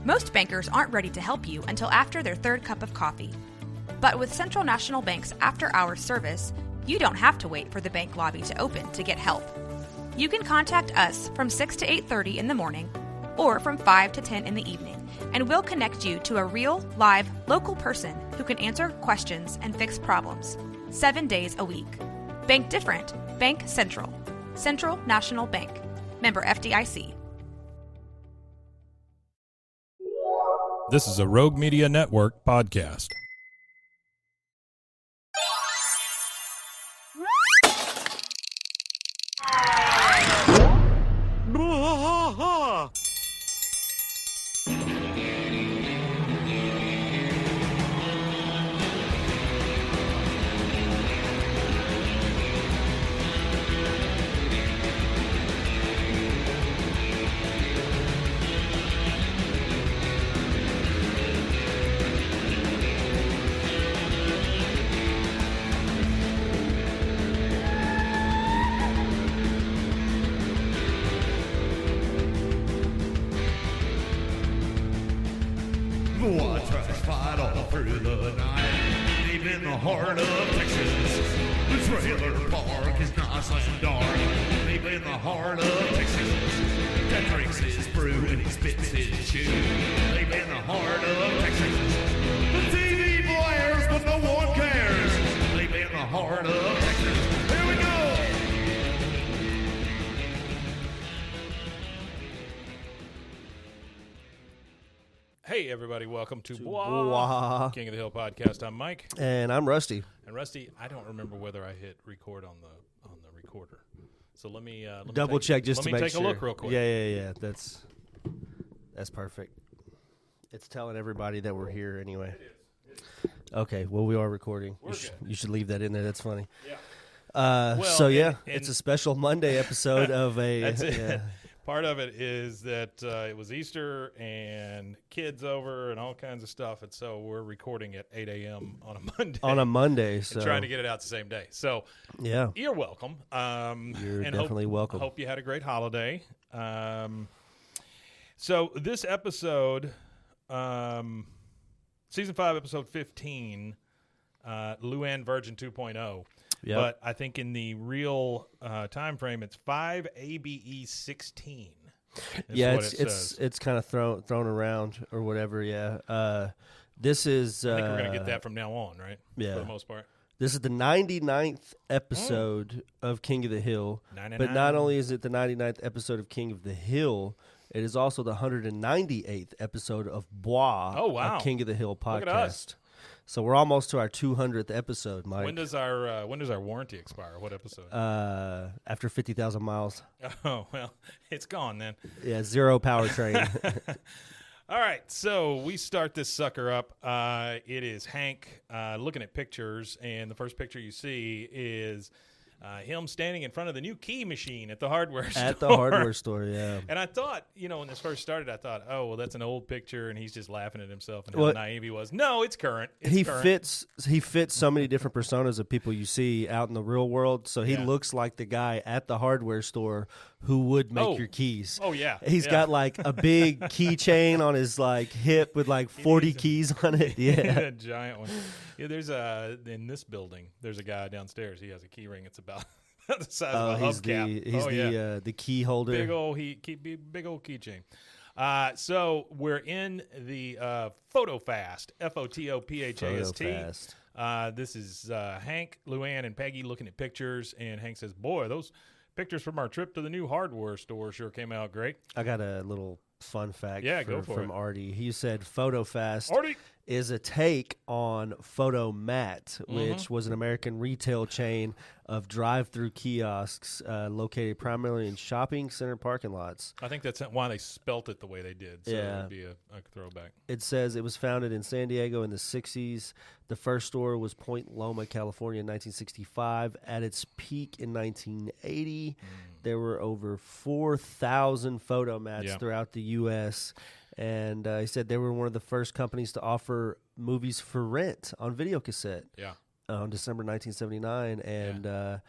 Most bankers aren't ready to help you until after their third cup of coffee. But with Central National Bank's after-hours service, you don't have to wait for the bank lobby to open to get help. You can contact us from 6 to 8:30 in the morning or from 5 to 10 in the evening, and we'll connect you to a real, live, local person who can answer questions and fix problems 7 days a week. Bank different. Bank Central. Central National Bank. Member FDIC. This is a Rogue Media Network podcast. Hey everybody, welcome to Bois, King of the Hill podcast. I'm Mike. And I'm Rusty. And Rusty, I don't remember whether I hit record on the recorder. So let me double check just to make sure. Let me take a look real quick. Yeah. That's perfect. It's telling everybody that we're here anyway. It is. Okay, well we are recording. We're you should leave that in there. That's funny. Yeah. It's a special Monday episode of a. That's it. Yeah. Part of it is that it was Easter and kids over and all kinds of stuff, and so we're recording at 8 a.m. on a Monday. On a Monday, so and trying to get it out the same day. So yeah, you're welcome. You're definitely welcome. I hope you had a great holiday. So this episode, season 5, episode 15, Luanne Virgin 2.0. Yep. But I think in the real time frame, it's 5 ABE 16. Yeah, it's kind of thrown around or whatever. Yeah, this is. I think we're gonna get that from now on, right? Yeah, for the most part. This is the 99th episode of King of the Hill. 99. But not only is it the 99th episode of King of the Hill, it is also the 198th episode of Bois, a King of the Hill podcast. Look at us. So we're almost to our 200th episode, Mike. When does our warranty expire? What episode? After 50,000 miles. Oh, well, it's gone then. Yeah, zero powertrain. All right, so we start this sucker up. It is Hank looking at pictures, and the first picture you see is him standing in front of the new key machine at the hardware store. At the hardware store, yeah. And I thought, when this first started, I thought, oh, well, that's an old picture, and he's just laughing at himself and how naive he was. No, it's current. He fits so many different personas of people you see out in the real world. So he looks like the guy at the hardware store who would make your keys. Oh, yeah. He's got like a big keychain on his hip with 40 keys on it. Yeah. A giant one. Yeah, there's in this building, there's a guy downstairs. He has a key ring. It's about the size of a hubcap. He's the key holder. Big old keychain. So we're in the PhotoFast, FOTOPHAST. This is Hank, Luanne, and Peggy looking at pictures, and Hank says, "Boy, those pictures from our trip to the new hardware store sure came out great." I got a little fun fact from Artie. He said PhotoFast Artie is a take on Photomat, which was an American retail chain of drive-through kiosks located primarily in shopping center parking lots. I think that's why they spelt it the way they did, so it would be a throwback. It says it was founded in San Diego in the 60s. The first store was Point Loma, California in 1965. At its peak in 1980, there were over 4,000 Photomats throughout the U.S., and he said they were one of the first companies to offer movies for rent on video cassette. Yeah. On December 1979, and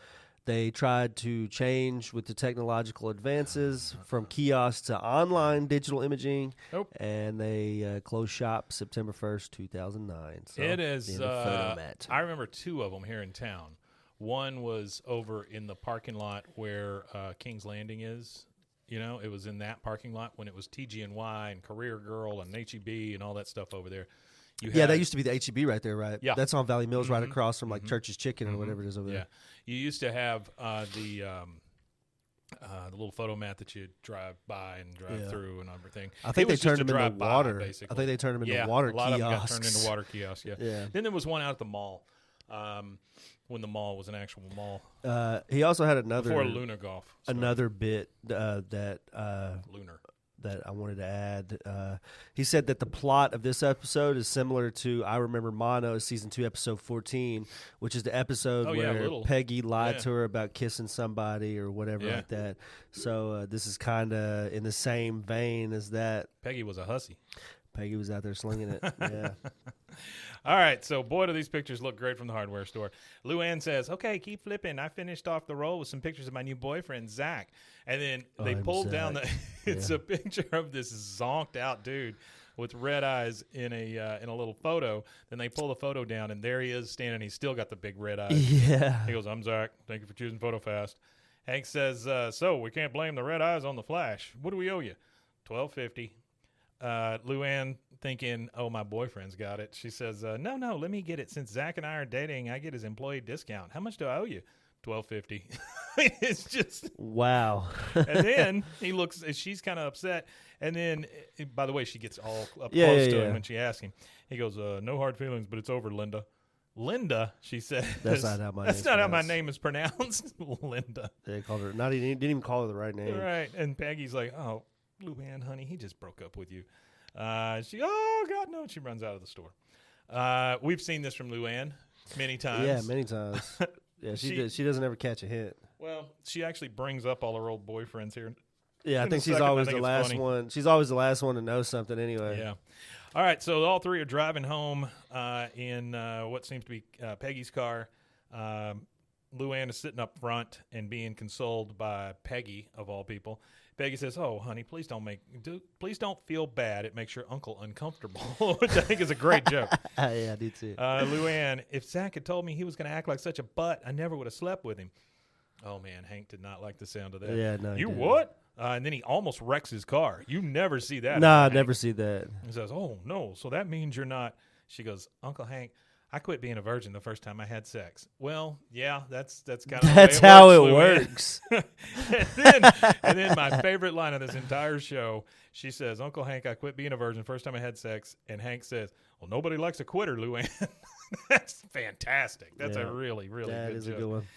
They tried to change with the technological advances from kiosks to online digital imaging, and they closed shop September 1st, 2009. So it is. Photomat. I remember 2 of them here in town. One was over in the parking lot where King's Landing is. It was in that parking lot when it was TG&Y and Career Girl and HEB and all that stuff over there. That used to be the HEB right there, right? Yeah. That's on Valley Mills, right across from like Church's Chicken or whatever it is over there. You used to have the little photomat that you drive by and drive through and everything. I think they turned them into water. Basically. I think they turned them into water kiosks. A lot of them got turned into water kiosks, yeah. Then there was one out at the mall when the mall was an actual mall. He also had another before Lunar Golf started. Another bit that I wanted to add. He said that the plot of this episode is similar to I Remember Mono, season 2, episode 14, which is the episode where Peggy lied to her about kissing somebody or whatever like that. So this is kind of in the same vein as that. Peggy was a hussy. Peggy was out there slinging it. Yeah. All right, so boy, do these pictures look great from the hardware store. Luanne says, okay, keep flipping. I finished off the roll with some pictures of my new boyfriend, Zach. And then they pulled down it's a picture of this zonked out dude with red eyes in a little photo. Then they pull the photo down, and there he is standing. He's still got the big red eyes. Yeah. He goes, I'm Zach. Thank you for choosing PhotoFast. Hank says, so we can't blame the red eyes on the flash. What do we owe you? $12.50. Luanne thinking, oh, my boyfriend's got it. She says, no, let me get it. Since Zach and I are dating, I get his employee discount. How much do I owe you? $12.50. It's just wow. And then he looks, she's kind of upset. And then, by the way, she gets all up close to him when she asks him. He goes, no hard feelings, but it's over, Linda. Linda, she said. That's not how my name is pronounced. Linda. They called her. He didn't even call her the right name. Right. And Peggy's like, oh, Luanne, honey, he just broke up with you. Oh, God, no. She runs out of the store. We've seen this from Luanne many times. Yeah, many times. Yeah, she doesn't ever catch a hit. Well, she actually brings up all her old boyfriends here. Yeah, I think she's always the last one. She's always the last one to know something anyway. Yeah. All right, so all 3 are driving home in what seems to be Peggy's car. Luanne is sitting up front and being consoled by Peggy, of all people. Peggy says, "Oh, honey, please don't feel bad. It makes your uncle uncomfortable," which I think is a great joke. Yeah, I do too. Luanne, if Zach had told me he was going to act like such a butt, I never would have slept with him. Oh man, Hank did not like the sound of that. Yeah, no. You what? And then he almost wrecks his car. You never see that. No, I never see that. He says, "Oh no, so that means you're not." She goes, "Uncle Hank, I quit being a virgin the first time I had sex." Well, yeah, that's kind of that's how it works. and then my favorite line of this entire show, she says, "Uncle Hank, I quit being a virgin first time I had sex," and Hank says, "Well, nobody likes a quitter, Luanne." That's fantastic. That's a really, really that good is joke. a good one.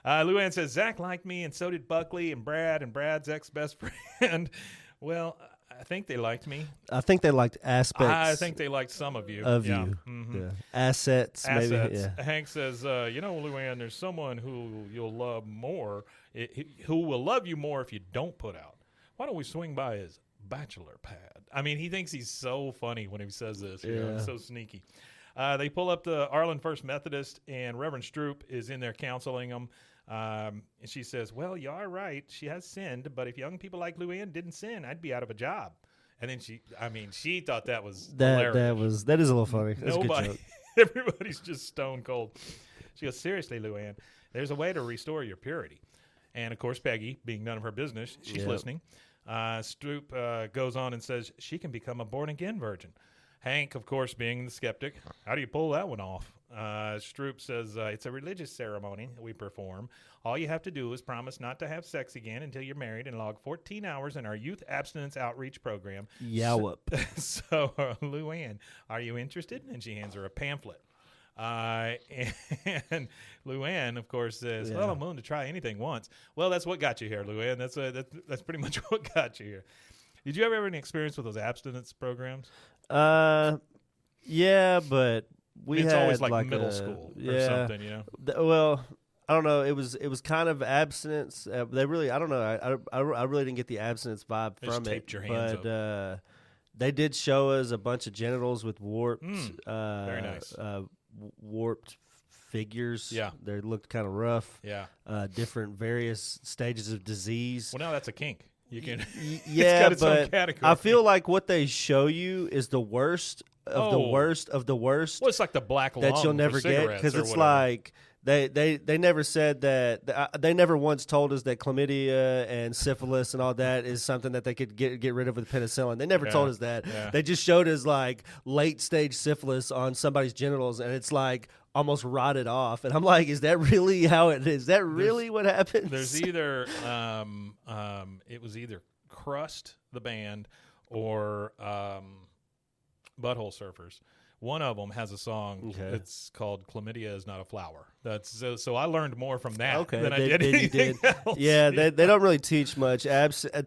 Luanne says, Zach liked me, and so did Buckley and Brad's ex-best friend. Well, I think they liked me. I think they liked aspects. I think they liked some of you. You. Mm-hmm. Yeah. Assets, maybe. Yeah. Hank says, Luanne, there's someone who you'll love more, who will love you more if you don't put out. Why don't we swing by his bachelor pad? I mean, he thinks he's so funny when he says this. You know, it's so sneaky. They pull up to Arlen First Methodist, and Reverend Stroop is in there counseling them. And she says, well, you are right. She has sinned, but if young people like Luanne didn't sin, I'd be out of a job. And then she thought that was hilarious. That is a little funny. That's a good joke. Everybody's just stone cold. She goes, seriously, Luanne, there's a way to restore your purity. And, of course, Peggy, being none of her business, she's listening. Stroop goes on and says she can become a born-again virgin. Hank, of course, being the skeptic, how do you pull that one off? Stroop says, it's a religious ceremony we perform. All you have to do is promise not to have sex again until you're married and log 14 hours in our youth abstinence outreach program. Yowup. So, Luanne, are you interested? And she hands her a pamphlet. And Luanne, of course, says, well, I'm willing to try anything once. Well, that's what got you here, Luanne. That's pretty much what got you here. Did you ever have any experience with those abstinence programs? Yeah, but it's always like middle school or something, you know. Well, I don't know. It was kind of abstinence. They really, I don't know. I really didn't get the abstinence vibe from it. Taped your hands up. They did show us a bunch of genitals with warped, very nice, warped figures. Yeah. They looked kind of rough. Yeah. Different various stages of disease. Well, now that's a kink. You can. Yeah, it's got its own but category. I feel like what they show you is the worst of the worst of the worst. Well, it's like the black lung that you'll never get because it's like they never said that they never once told us that chlamydia and syphilis and all that is something that they could get rid of with penicillin. They never told us that. Yeah. They just showed us like late stage syphilis on somebody's genitals, and it's like almost rotted off. And I'm like, is that really how it is? Is that really what happens? There's either it was either Crust the band or Butthole Surfers. One of them has a song that's called "Chlamydia Is Not a Flower." That's so I learned more from that than I did anything else. Yeah, they don't really teach much.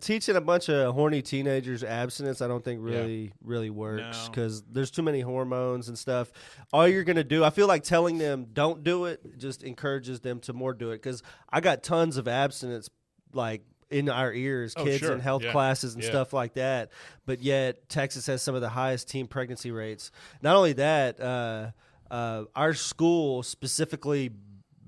Teaching a bunch of horny teenagers abstinence, I don't think really works because there's too many hormones and stuff. All you're gonna do, I feel like telling them don't do it just encourages them to more do it. Because I got tons of abstinence like in our ears, kids in health classes and stuff like that. But yet Texas has some of the highest teen pregnancy rates. Not only that, our school specifically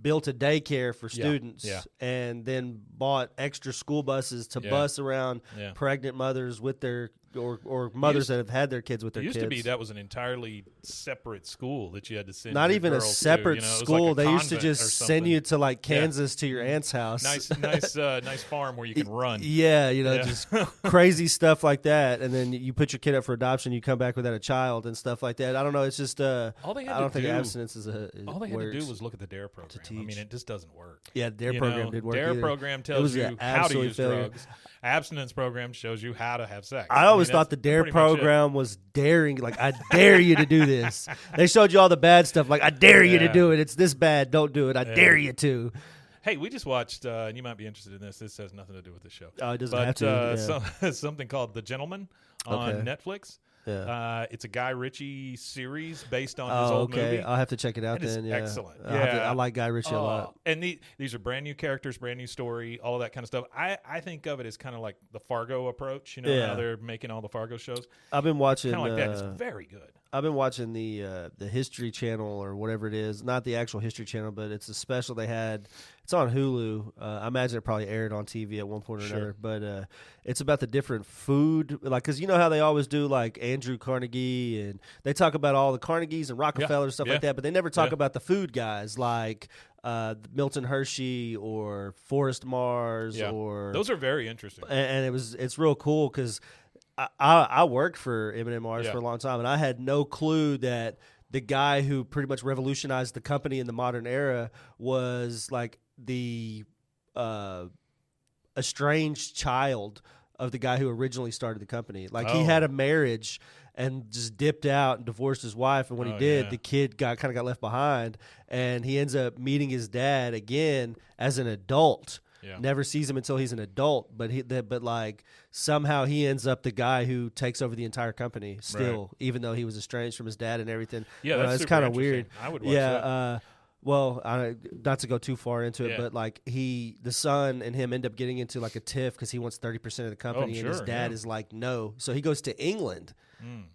built a daycare for students and then bought extra school buses to bus around pregnant mothers with their or mothers that have had their kids with their kids. It used to be that was an entirely separate school that you had to send. Not your even a girls separate to, school. like they used to just send you to like Kansas to your aunt's house. Nice farm where you can run. Yeah, just crazy stuff like that. And then you put your kid up for adoption. You come back without a child and stuff like that. I don't know. It's just I don't think abstinence is all they had to do was look at the DARE program. I mean, it just doesn't work. Yeah, the DARE program didn't work. DARE either. program tells you how to use drugs. Abstinence program shows you how to have sex. I always thought the DARE program was daring. Like, I dare you to do this. They showed you all the bad stuff. Like, I dare you to do it. It's this bad. Don't do it. I dare you to. Hey, we just watched, and you might be interested in this. This has nothing to do with the show. Oh, it doesn't have to. Something called The Gentleman on Netflix. Yeah. It's a Guy Ritchie series based on his old movie. I'll have to check it out then. It's excellent. I like Guy Ritchie a lot. And these are brand new characters, brand new story, all of that kind of stuff. I think of it as kind of like the Fargo approach. How they're making all the Fargo shows. I've been watching. Kind of like that. It's very good. I've been watching the History Channel or whatever it is. Not the actual History Channel, but it's a special they had. It's on Hulu. I imagine it probably aired on TV at one point or another. But it's about the different food, like because you know how they always do like Andrew Carnegie, and they talk about all the Carnegies and Rockefeller stuff like that. But they never talk about the food guys like Milton Hershey or Forrest Mars or those are very interesting. And it's real cool because I worked for M&M Mars for a long time, and I had no clue that the guy who pretty much revolutionized the company in the modern era was like the estranged child of the guy who originally started the company. Like he had a marriage and just dipped out and divorced his wife, and when he did, the kid got left behind, and he ends up meeting his dad again as an adult. Yeah. Never sees him until he's an adult, but somehow he ends up the guy who takes over the entire company still, even though he was estranged from his dad and everything. Yeah, that's it's kind of weird. I would watch that. Well, not to go too far into it, but like the son and him end up getting into like a tiff because he wants 30% of the company, and his dad is like no, so he goes to England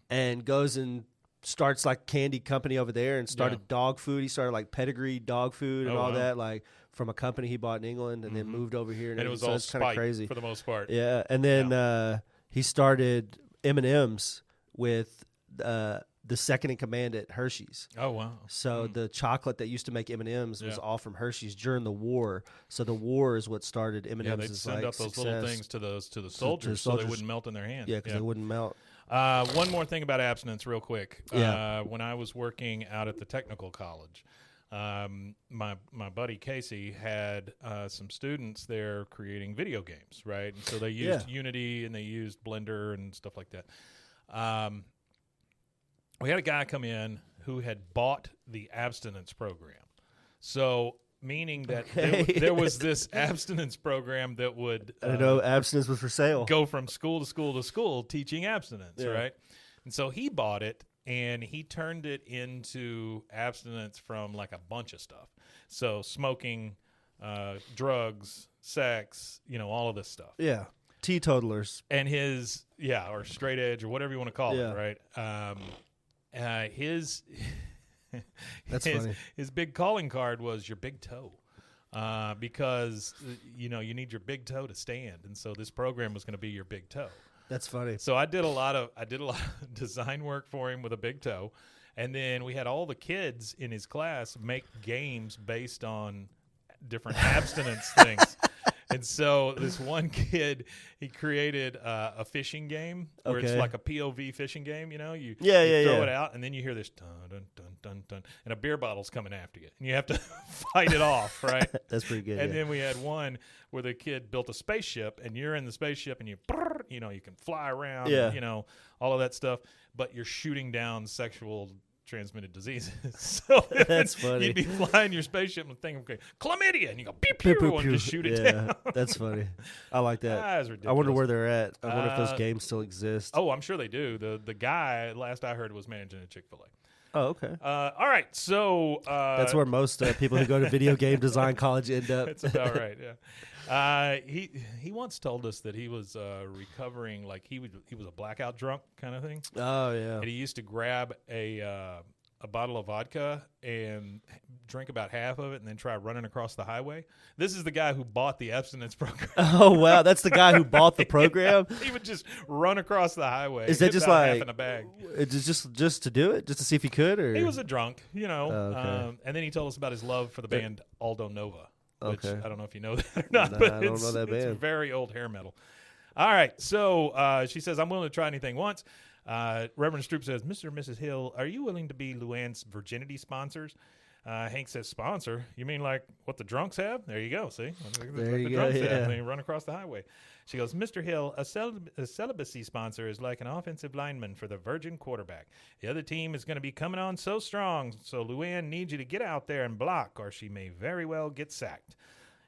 and goes and starts like candy company over there and started dog food. He started like Pedigree dog food and all that, like from a company he bought in England, and then moved over here. And it was all kind of crazy for the most part. Yeah, and then he started M&M's with the second in command at Hershey's. Oh wow! So the chocolate that used to make M&M's was all from Hershey's during the war. So the war is what started M&M's. Yeah, they'd send up those little things to the soldiers so they wouldn't melt in their hands. Yeah, because they wouldn't melt. One more thing about abstinence, real quick. When I was working out at the technical college, my buddy Casey had some students there creating video games, right? And so they used Unity and they used Blender and stuff like that. We had a guy come in who had bought the abstinence program. So meaning that there was this abstinence program that would I didn't know abstinence was for sale. Go from school to school to school teaching abstinence, right? And so he bought it and he turned it into abstinence from like a bunch of stuff. So smoking, drugs, sex, all of this stuff. Yeah. Teetotalers. And or straight edge or whatever you want to call it, right? That's funny. His big calling card was your big toe. Because you need your big toe to stand, and so this program was going to be your big toe. That's funny. So I did a lot of design work for him with a big toe, and then we had all the kids in his class make games based on different abstinence things. And so this one kid, he created a fishing game where it's like a POV fishing game. You throw it out, and then you hear this dun dun dun dun dun, and a beer bottle's coming after you, and you have to fight it off, right? That's pretty good. And then we had one where the kid built a spaceship, and you're in the spaceship, and you can fly around, all of that stuff, but you're shooting down sexual transmitted diseases. So that's funny. You'd be flying your spaceship and think, okay, chlamydia, and you go pew pew, pew, and just shoot it down. That's funny. I like that. That's ridiculous. I wonder where they're at. I wonder if those games still exist. Oh, I'm sure they do. The guy, last I heard, was managing a Chick-fil-A. Oh, okay. All right, so that's where most people who go to video game design college end up. That's about right. Yeah. He once told us that he was recovering, like he was a blackout drunk kind of thing. Oh yeah. And he used to grab a bottle of vodka and drink about half of it, and then try running across the highway. This is the guy who bought the abstinence program. Oh wow, that's the guy who bought the program. He would just run across the highway. Is that just like like half in a bag? It's just to do it, just to see if he could, or he was a drunk, Oh, okay. and then he told us about his love for the band Aldo Nova. Which Okay. I don't know if you know that or not, Nah, but I don't know that it's band. very old hair metal. All right, so she says, I'm willing to try anything once. Reverend Stroop says, Mr. and Mrs. Hill, are you willing to be Luanne's virginity sponsors? Hank says, sponsor? You mean like what the drunks have? There you go, see? There you go, drunks yeah. have, and they run across the highway. She goes, Mr. Hill, a celibacy sponsor is like an offensive lineman for the virgin quarterback. The other team is going to be coming on so strong, so Luanne needs you to get out there and block, or she may very well get sacked.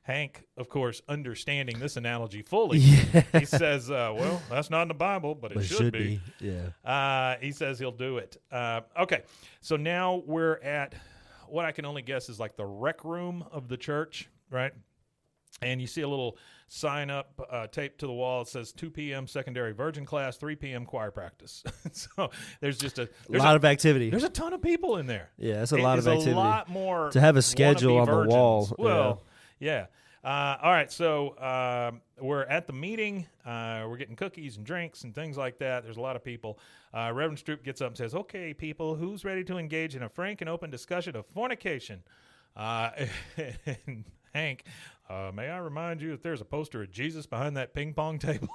Hank, of course, understanding this analogy fully, he says, well, that's not in the Bible, but it should be. Yeah. He says he'll do it. Okay, so now we're at what I can only guess is like the rec room of the church, right? And you see a little sign up taped to the wall. It says 2 p.m. secondary virgin class, 3 p.m. choir practice. So there's just a lot of activity. There's a ton of people in there. Yeah, that's a lot of activity. A lot more to have a schedule on the wall. Well, yeah. All right, so we're at the meeting. We're getting cookies and drinks and things like that. There's a lot of people. Reverend Stroop gets up and says, okay, people, who's ready to engage in a frank and open discussion of fornication? And Hank, may I remind you that there's a poster of Jesus behind that ping pong table?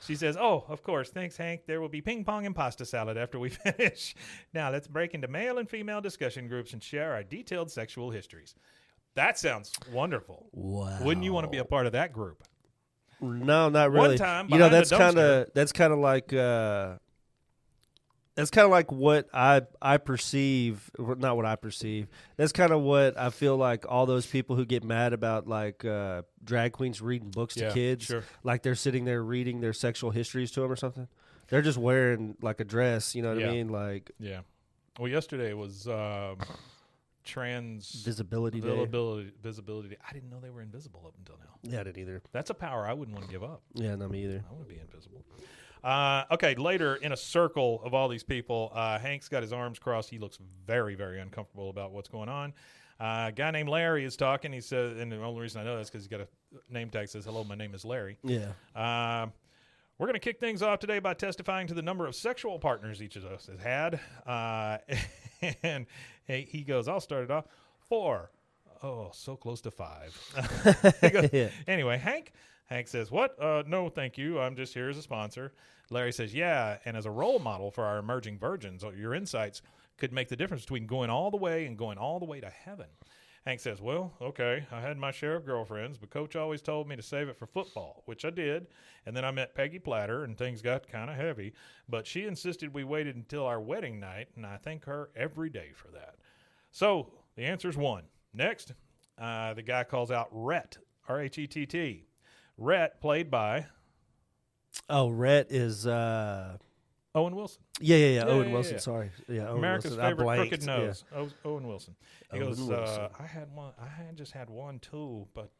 She says, oh, of course. Thanks, Hank. There will be ping pong and pasta salad after we finish. Now let's break into male and female discussion groups and share our detailed sexual histories. That sounds wonderful. Wow. Wouldn't you want to be a part of that group? No, not really. One time, that's kind of like what I perceive, not what I perceive. That's kind of what I feel like all those people who get mad about like drag queens reading books to kids, sure. Like they're sitting there reading their sexual histories to them or something. They're just wearing like a dress, you know what I mean? Like, yeah. Well, yesterday was Visibility Day. Visibility Day. I didn't know they were invisible up until now. Yeah, I didn't either. That's a power I wouldn't want to give up. Yeah, not me either. I want to be invisible. Okay, later in a circle of all these people, Hank's got his arms crossed. He looks very, very uncomfortable about what's going on. A guy named Larry is talking. He says, and the only reason I know that is because he's got a name tag that says, hello, my name is Larry. Yeah. We're going to kick things off today by testifying to the number of sexual partners each of us has had. And he goes, I'll start it off. 4. Oh, so close to 5. He goes, Yeah. Anyway, Hank says, what? No, thank you. I'm just here as a sponsor. Larry says, yeah, and as a role model for our emerging virgins, your insights could make the difference between going all the way and going all the way to heaven. Hank says, well, okay, I had my share of girlfriends, but Coach always told me to save it for football, which I did. And then I met Peggy Platter, and things got kind of heavy. But she insisted we waited until our wedding night, and I thank her every day for that. So the answer is 1. Next, the guy calls out Rhett, R-H-E-T-T. Rhett, played by... Oh, Rhett is... Owen Wilson. Yeah. Owen yeah, Wilson, yeah. sorry. Yeah, Owen America's Wilson. favorite crooked nose. Yeah. Owen Wilson. He Owen goes, Wilson. I had just had one too, but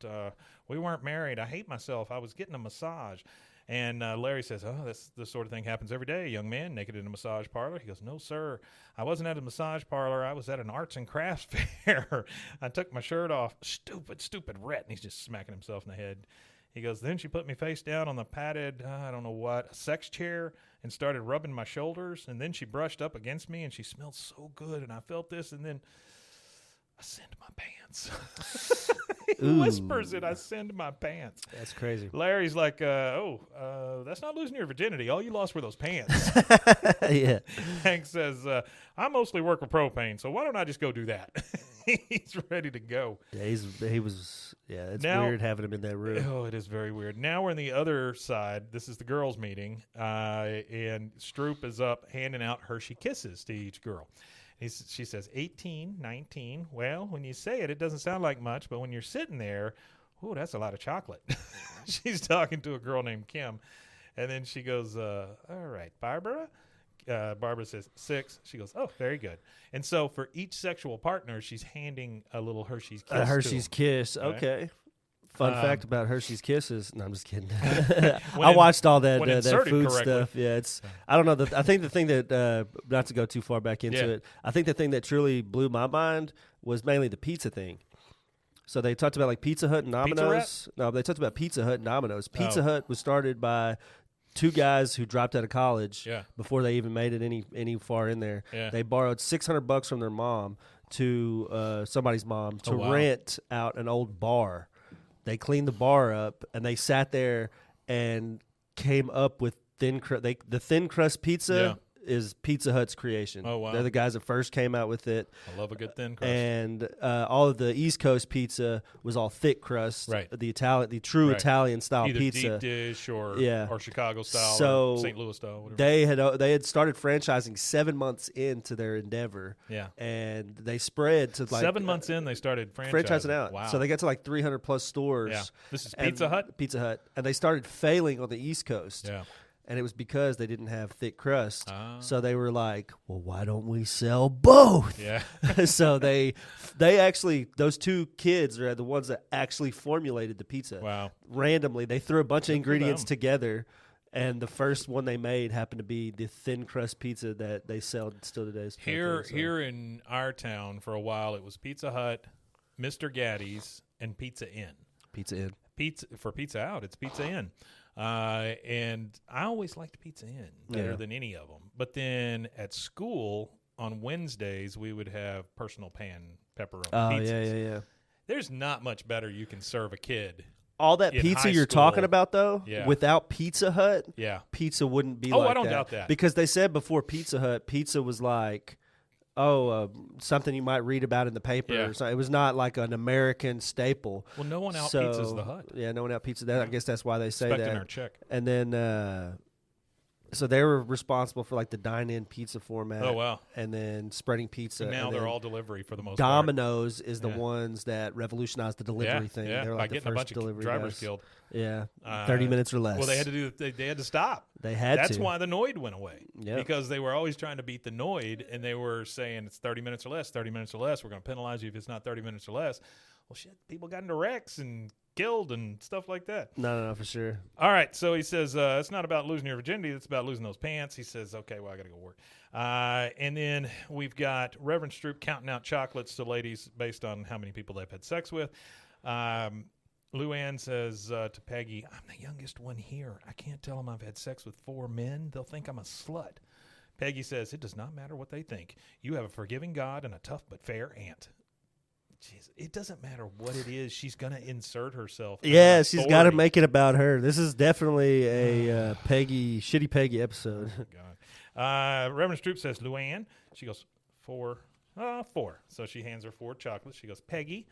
we weren't married. I hate myself. I was getting a massage. And Larry says, oh, this sort of thing happens every day. A young man naked in a massage parlor. He goes, no, sir. I wasn't at a massage parlor. I was at an arts and crafts fair. I took my shirt off. Stupid rat. And he's just smacking himself in the head. He goes, then she put me face down on the padded, I don't know what, sex chair and started rubbing my shoulders. And then she brushed up against me and she smelled so good. And I felt this and then I send my pants. He whispers it, I send my pants. That's crazy. Larry's like, that's not losing your virginity. All you lost were those pants. Yeah. Hank says, I mostly work with propane, so why don't I just go do that? He's ready to go. Yeah, it's Now, weird having him in that room. Oh, it is very weird. Now we're on the other side. This is the girls' meeting, and Stroop is up handing out Hershey Kisses to each girl. She says, 18, 19. Well, when you say it, it doesn't sound like much, but when you're sitting there, oh, that's a lot of chocolate. She's talking to a girl named Kim. And then she goes, all right, Barbara? Barbara says, 6. She goes, oh, very good. And so for each sexual partner, she's handing a little Hershey's Kiss. A Hershey's Kiss. Right? Okay. Fun fact about Hershey's Kisses. No, I'm just kidding. I I watched all that food correctly. stuff. Yeah, it's. I don't know. I think the thing that not to go too far back into it. I think the thing that truly blew my mind was mainly the pizza thing. So they talked about like Pizza Hut and Domino's. No, they talked about Pizza Hut and Domino's. Pizza Hut was started by two guys who dropped out of college before they even made it any far in there. Yeah. They borrowed $600 from their mom to somebody's mom to rent out an old bar. They cleaned the bar up, and they sat there and came up with the thin crust pizza is Pizza Hut's creation. Oh, wow. They're the guys that first came out with it. I love a good thin crust. And all of the East Coast pizza was all thick crust. Right. The true Italian style either pizza. Deep dish or Chicago style so or St. Louis style. Whatever. They had started franchising 7 months into their endeavor. Yeah. And they spread to like 7 months in, they started franchising out. Wow. So they got to like 300 plus stores. Yeah. This is Pizza Hut? Pizza Hut. And they started failing on the East Coast. Yeah. And it was because they didn't have thick crust. So they were like, well, why don't we sell both? Yeah. So they actually, those two kids are the ones that actually formulated the pizza. Wow. Randomly. They threw a bunch of ingredients together, and the first one they made happened to be the thin crust pizza that they sell still today. Here in our town, for a while, it was Pizza Hut, Mr. Gaddy's, and Pizza Inn. Pizza Inn. For Pizza Out, it's Pizza Inn. And I always liked Pizza Inn better than any of them. But then at school on Wednesdays, we would have personal pan pepperoni pizzas. Yeah. There's not much better you can serve a kid. All that pizza you're talking about, though, without Pizza Hut, pizza wouldn't be like that. Oh, I don't doubt that. Because they said before Pizza Hut, pizza was like, something you might read about in the paper. Or something. It was not like an American staple. Well, no one out pizzas the Hut. Yeah, no one out pizza that. I guess that's why they say Expecting that. our check. And then, so they were responsible for like the dine-in pizza format. Oh, wow. And then spreading pizza. And now they're all delivery for the most Domino's is the ones that revolutionized the delivery thing. Yeah, they're by like getting the a first bunch of drivers killed. Yeah, 30 minutes or less. Well, they had to they had to stop. They had That's to. why the Noid went away. Yeah. Because they were always trying to beat the Noid, and they were saying it's 30 minutes or less, 30 minutes or less. We're going to penalize you if it's not 30 minutes or less. Well, shit, people got into wrecks and killed and stuff like that. No, for sure. All right, so he says, it's not about losing your virginity. It's about losing those pants. He says, okay, well, I got to go work. And then we've got Reverend Stroop counting out chocolates to ladies based on how many people they've had sex with. Luanne says to Peggy, I'm the youngest one here. I can't tell them I've had sex with 4 men. They'll think I'm a slut. Peggy says, it does not matter what they think. You have a forgiving God and a tough but fair aunt. Jeez, it doesn't matter what it is. She's going to insert herself. Yeah, she's got to make it about her. This is definitely a shitty Peggy episode. Oh, God. Reverend Stroop says, Luanne. She goes, 4. So she hands her 4 chocolates. She goes, Peggy.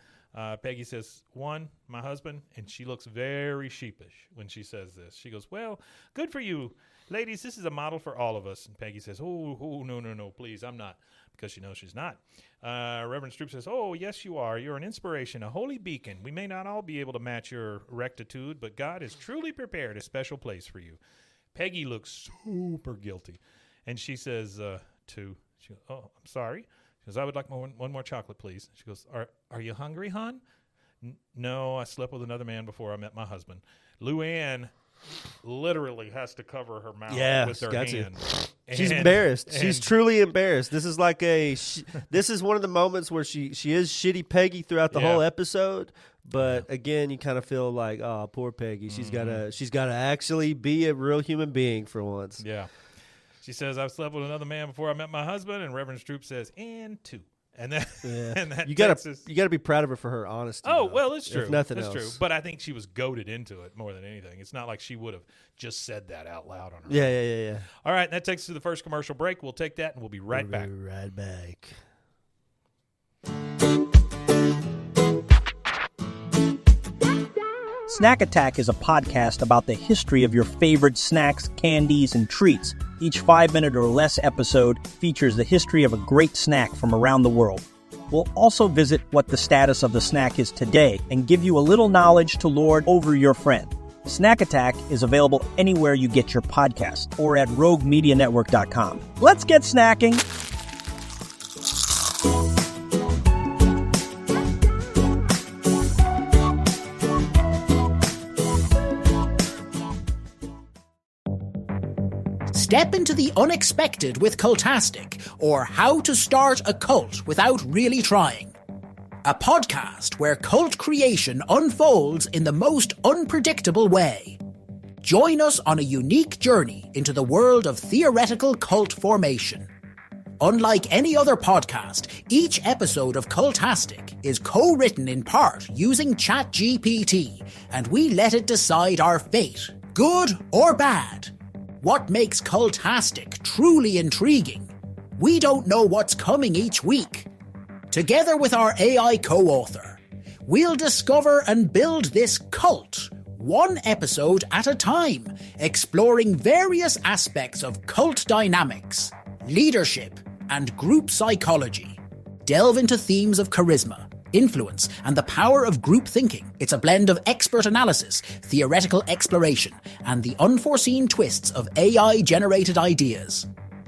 Peggy says, 1, my husband. And she looks very sheepish when she says this. She goes, well, good for you. Ladies, this is a model for all of us. And Peggy says, oh, no, please, I'm not. Because she knows she's not. Reverend Stroop says, oh, yes, you are. You're an inspiration, a holy beacon. We may not all be able to match your rectitude, but God has truly prepared a special place for you. Peggy looks super guilty. And she says, 2. She goes, oh, I'm sorry. She goes, I would like one more chocolate, please. She goes, are you hungry, hon? No, I slept with another man before I met my husband. Luanne literally has to cover her mouth with her hand. She's embarrassed. She's truly embarrassed. This is like this is one of the moments where she is shitty Peggy throughout the whole episode. But again, you kind of feel like, oh, poor Peggy. She's gotta actually be a real human being for once. Yeah. She says, I've slept with another man before I met my husband, and Reverend Stroop says, and two. And then and that you gotta be proud of her for her honesty. Oh, well, it's true. If nothing else. True. But I think she was goaded into it more than anything. It's not like she would have just said that out loud on her own. Yeah. All right, that takes us to the first commercial break. We'll take that, and we'll be right back. Snack Attack is a podcast about the history of your favorite snacks, candies, and treats. Each 5-minute or less episode features the history of a great snack from around the world. We'll also visit what the status of the snack is today and give you a little knowledge to lord over your friend. Snack Attack is available anywhere you get your podcasts or at roguemedianetwork.com. Let's get snacking! Step into the unexpected with Cultastic, or How to Start a Cult Without Really Trying. A podcast where cult creation unfolds in the most unpredictable way. Join us on a unique journey into the world of theoretical cult formation. Unlike any other podcast, each episode of Cultastic is co-written in part using ChatGPT, and we let it decide our fate, good or bad. What makes Cultastic truly intriguing? We don't know what's coming each week. Together with our AI co-author, we'll discover and build this cult, one episode at a time, exploring various aspects of cult dynamics, leadership, and group psychology. Delve into themes of charisma, influence, and the power of group thinking. It's a blend of expert analysis, theoretical exploration, and the unforeseen twists of AI-generated ideas.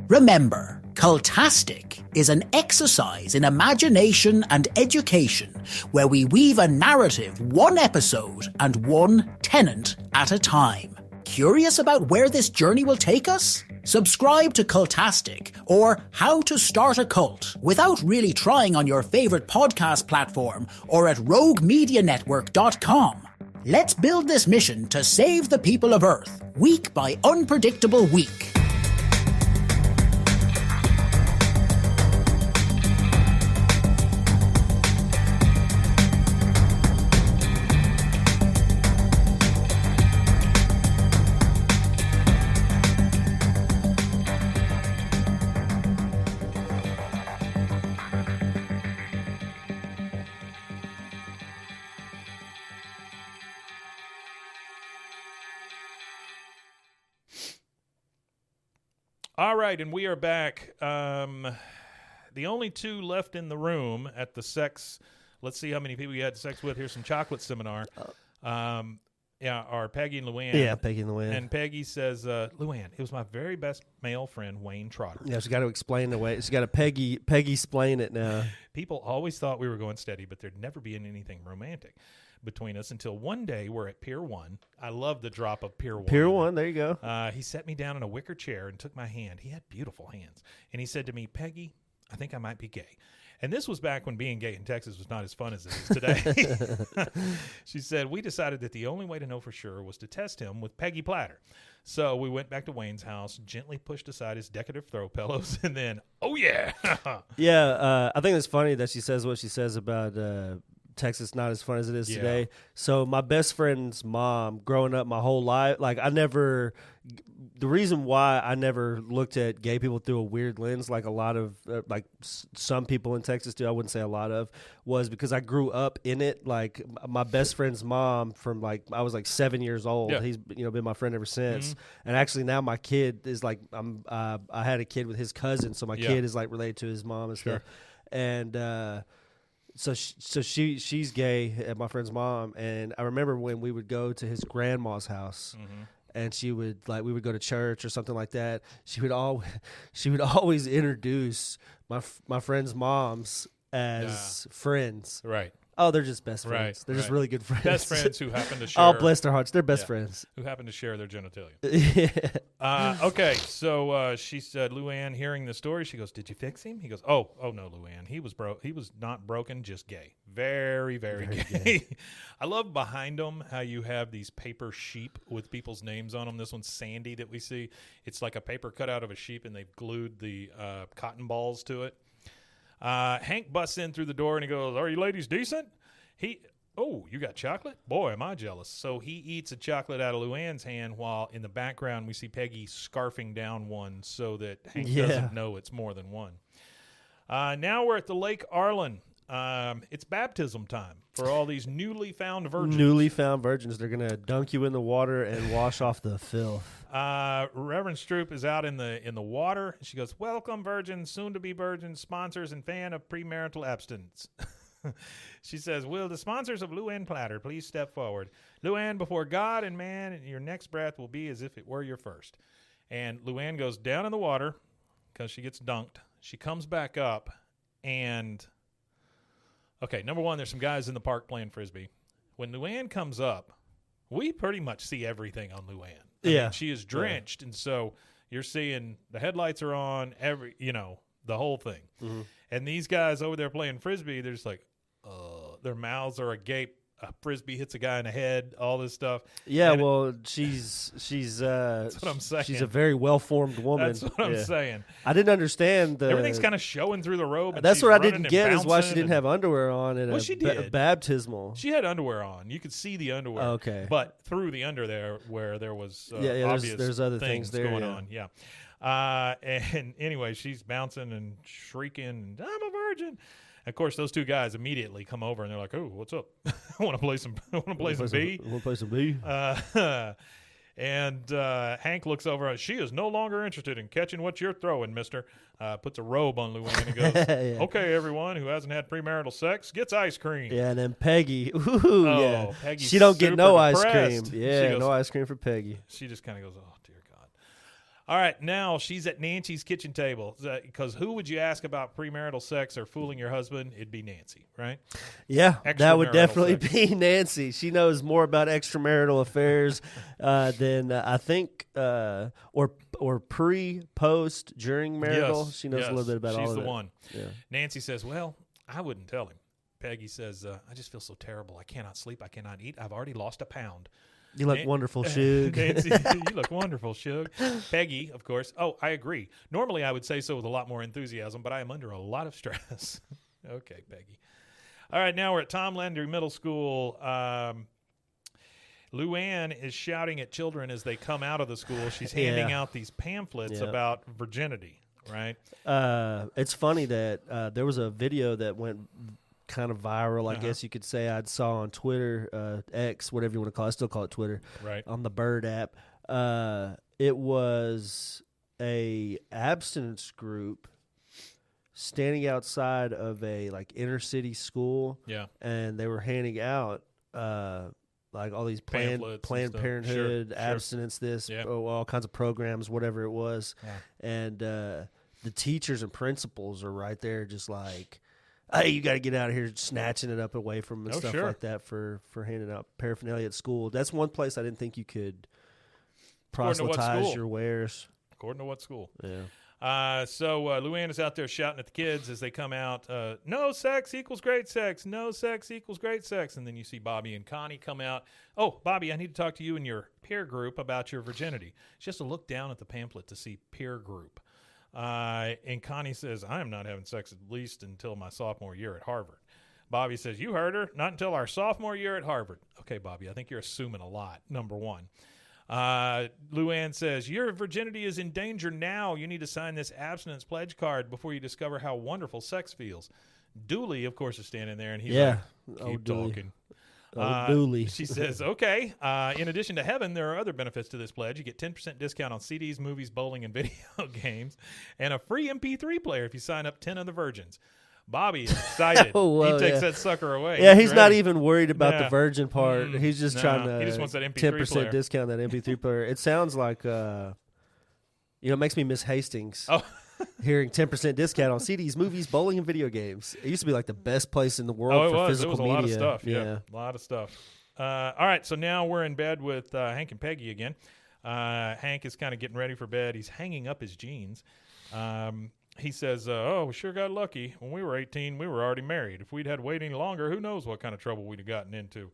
Remember, Cultastic is an exercise in imagination and education where we weave a narrative one episode and one tenant at a time. Curious about where this journey will take us? Subscribe to Cultastic or How to Start a Cult Without Really Trying on your favorite podcast platform or at roguemedianetwork.com. Let's build this mission to save the people of Earth, week by unpredictable week. All right, and we are back. The only two left in the room at the sex, let's see how many people you had sex with. Here's some chocolate seminar. Are Peggy and Luanne. Yeah, Peggy and Luanne. And Peggy says, Luanne, it was my very best male friend, Wayne Trotter. Yeah, she got to explain the way. She got to Peggy explain it now. People always thought we were going steady, but there'd never be anything romantic between us until one day we're at Pier 1. I love the drop of Pier 1. Pier 1, there you go. He set me down in a wicker chair and took my hand. He had beautiful hands. And he said to me, Peggy, I think I might be gay. And this was back when being gay in Texas was not as fun as it is today. She said, we decided that the only way to know for sure was to test him with Peggy Platter. So we went back to Wayne's house, gently pushed aside his decorative throw pillows, and then, oh, yeah. Yeah, I think it's funny that she says what she says about Texas not as fun as it is today. So my best friend's mom, growing up my whole life, like the reason why I never looked at gay people through a weird lens like a lot of some people in Texas do, I wouldn't say a lot of, was because I grew up in it. Like my best friend's mom from I was 7 years old. Yeah. He's been my friend ever since. Mm-hmm. And actually now my kid is I had a kid with his cousin, so my kid is related to his mom and stuff. And So she's gay, my friend's mom, and I remember when we would go to his grandma's house, and she would we would go to church or something like that. She would always introduce my friend's moms as friends, right? Oh, they're just best friends. Right, They're just right. really good friends. Best friends who happen to share. Oh, bless their hearts. They're best Yeah. friends. Who happen to share their genitalia. Yeah. Okay, so she said, Luanne, hearing the story, she goes, "Did you fix him?" He goes, "Oh no, Luanne, he was He was not broken, just gay. Very, very gay." I love behind them how you have these paper sheep with people's names on them. This one's Sandy that we see. It's like a paper cut out of a sheep, and they've glued the cotton balls to it. Hank busts in through the door and he goes, "Are you ladies decent?" Oh, you got chocolate? Boy, am I jealous. So he eats a chocolate out of Luanne's hand while in the background we see Peggy scarfing down one so that Hank doesn't know it's more than one. Now we're at the Lake Arlen. It's baptism time for all these newly found virgins. Newly found virgins. They're going to dunk you in the water and wash off the filth. Reverend Stroop is out in the water. She goes, "Welcome, virgins, soon-to-be virgins, sponsors, and fan of premarital abstinence." She says, "Will the sponsors of Luanne Platter please step forward? Luanne, before God and man, your next breath will be as if it were your first." And Luanne goes down in the water because she gets dunked. She comes back up, and okay, number one, there's some guys in the park playing Frisbee. When Luanne comes up, we pretty much see everything on Luanne. I mean, she is drenched, and so you're seeing the headlights are on, the whole thing. Mm-hmm. And these guys over there playing Frisbee, they're just like, their mouths are agape. A Frisbee hits a guy in the head, all this stuff. Yeah, and well, she's that's what I'm saying. She's a very well-formed woman. That's what I'm saying. I didn't understand everything's kind of showing through the robe. And that's she's what I running didn't get is why she didn't and have underwear on at she did. baptismal. She had underwear on. You could see the underwear. Okay, but through the under there, where there was obvious there's other things there, going on. Yeah. And anyway, she's bouncing and shrieking, "I'm a virgin." Of course, those two guys immediately come over and they're like, "Oh, what's up? I want to play some. I want to play some B. Want to play some B?" And Hank looks over. "She is no longer interested in catching what you're throwing, mister." Puts a robe on Luanne and goes, "Okay, everyone who hasn't had premarital sex gets ice cream." Yeah, and then Peggy, ooh, Peggy's she don't get no ice depressed. cream. Yeah, no ice cream for Peggy. She just kind of goes, "Oh, dear God." All right, now she's at Nancy's kitchen table because who would you ask about premarital sex or fooling your husband? It'd be Nancy, right? Yeah, that would definitely sex. be Nancy. She knows more about extramarital affairs than I think, or pre, post, during marital. Yes, she knows a little bit about all of it. She's the one. Yeah. Nancy says, "Well, I wouldn't tell him." Peggy says, "I just feel so terrible. I cannot sleep. I cannot eat. I've already lost a pound." You look wonderful, Shug. Nancy, you look wonderful, Shug. Peggy, of course. Oh, I agree. Normally I would say so with a lot more enthusiasm, but I am under a lot of stress. Okay, Peggy. All right, now we're at Tom Landry Middle School. Luanne is shouting at children as they come out of the school. She's handing out these pamphlets about virginity, right? It's funny that there was a video that went kind of viral, I guess you could say. I saw on Twitter, X, whatever you want to call it. I still call it Twitter. Right. On the Bird app. It was a abstinence group standing outside of a like inner city school. Yeah. And they were handing out like all these Planned Parenthood, abstinence, all kinds of programs, whatever it was. Yeah. And the teachers and principals are right there just like, "Hey, you got to get out of here," snatching it up away from them and stuff like that for handing out paraphernalia at school. That's one place I didn't think you could proselytize your wares. According to what school? Yeah. So Luanne is out there shouting at the kids as they come out, "No sex equals great sex. No sex equals great sex." And then you see Bobby and Connie come out. "Oh, Bobby, I need to talk to you and your peer group about your virginity." She has to look down at the pamphlet to see peer group. And Connie says, "I am not having sex at least until my sophomore year at Harvard." Bobby says, "You heard her. Not until our sophomore year at Harvard." Okay, Bobby, I think you're assuming a lot, number one. Luanne says, "Your virginity is in danger now. You need to sign this abstinence pledge card before you discover how wonderful sex feels." Dooley, of course, is standing there, and he's like, "Keep talking." Dooley. She says, "Okay, in addition to heaven, there are other benefits to this pledge. You get 10% discount on CDs, movies, bowling, and video games, and a free MP3 player if you sign up 10 other virgins." Bobby is excited. He takes that sucker away. Yeah, he's not even worried about the virgin part. He's just trying to he just wants that MP3 10% player. discount that MP3 player. It sounds like, it makes me miss Hastings. Oh. hearing 10% discount on CDs, movies, bowling, and video games. It used to be like the best place in the world for physical media. It was a lot of stuff. Yeah. A lot of stuff. All right, so now we're in bed with Hank and Peggy again. Hank is kind of getting ready for bed. He's hanging up his jeans. He says, we sure got lucky. When we were 18, we were already married. If we'd had to wait any longer, who knows what kind of trouble we'd have gotten into.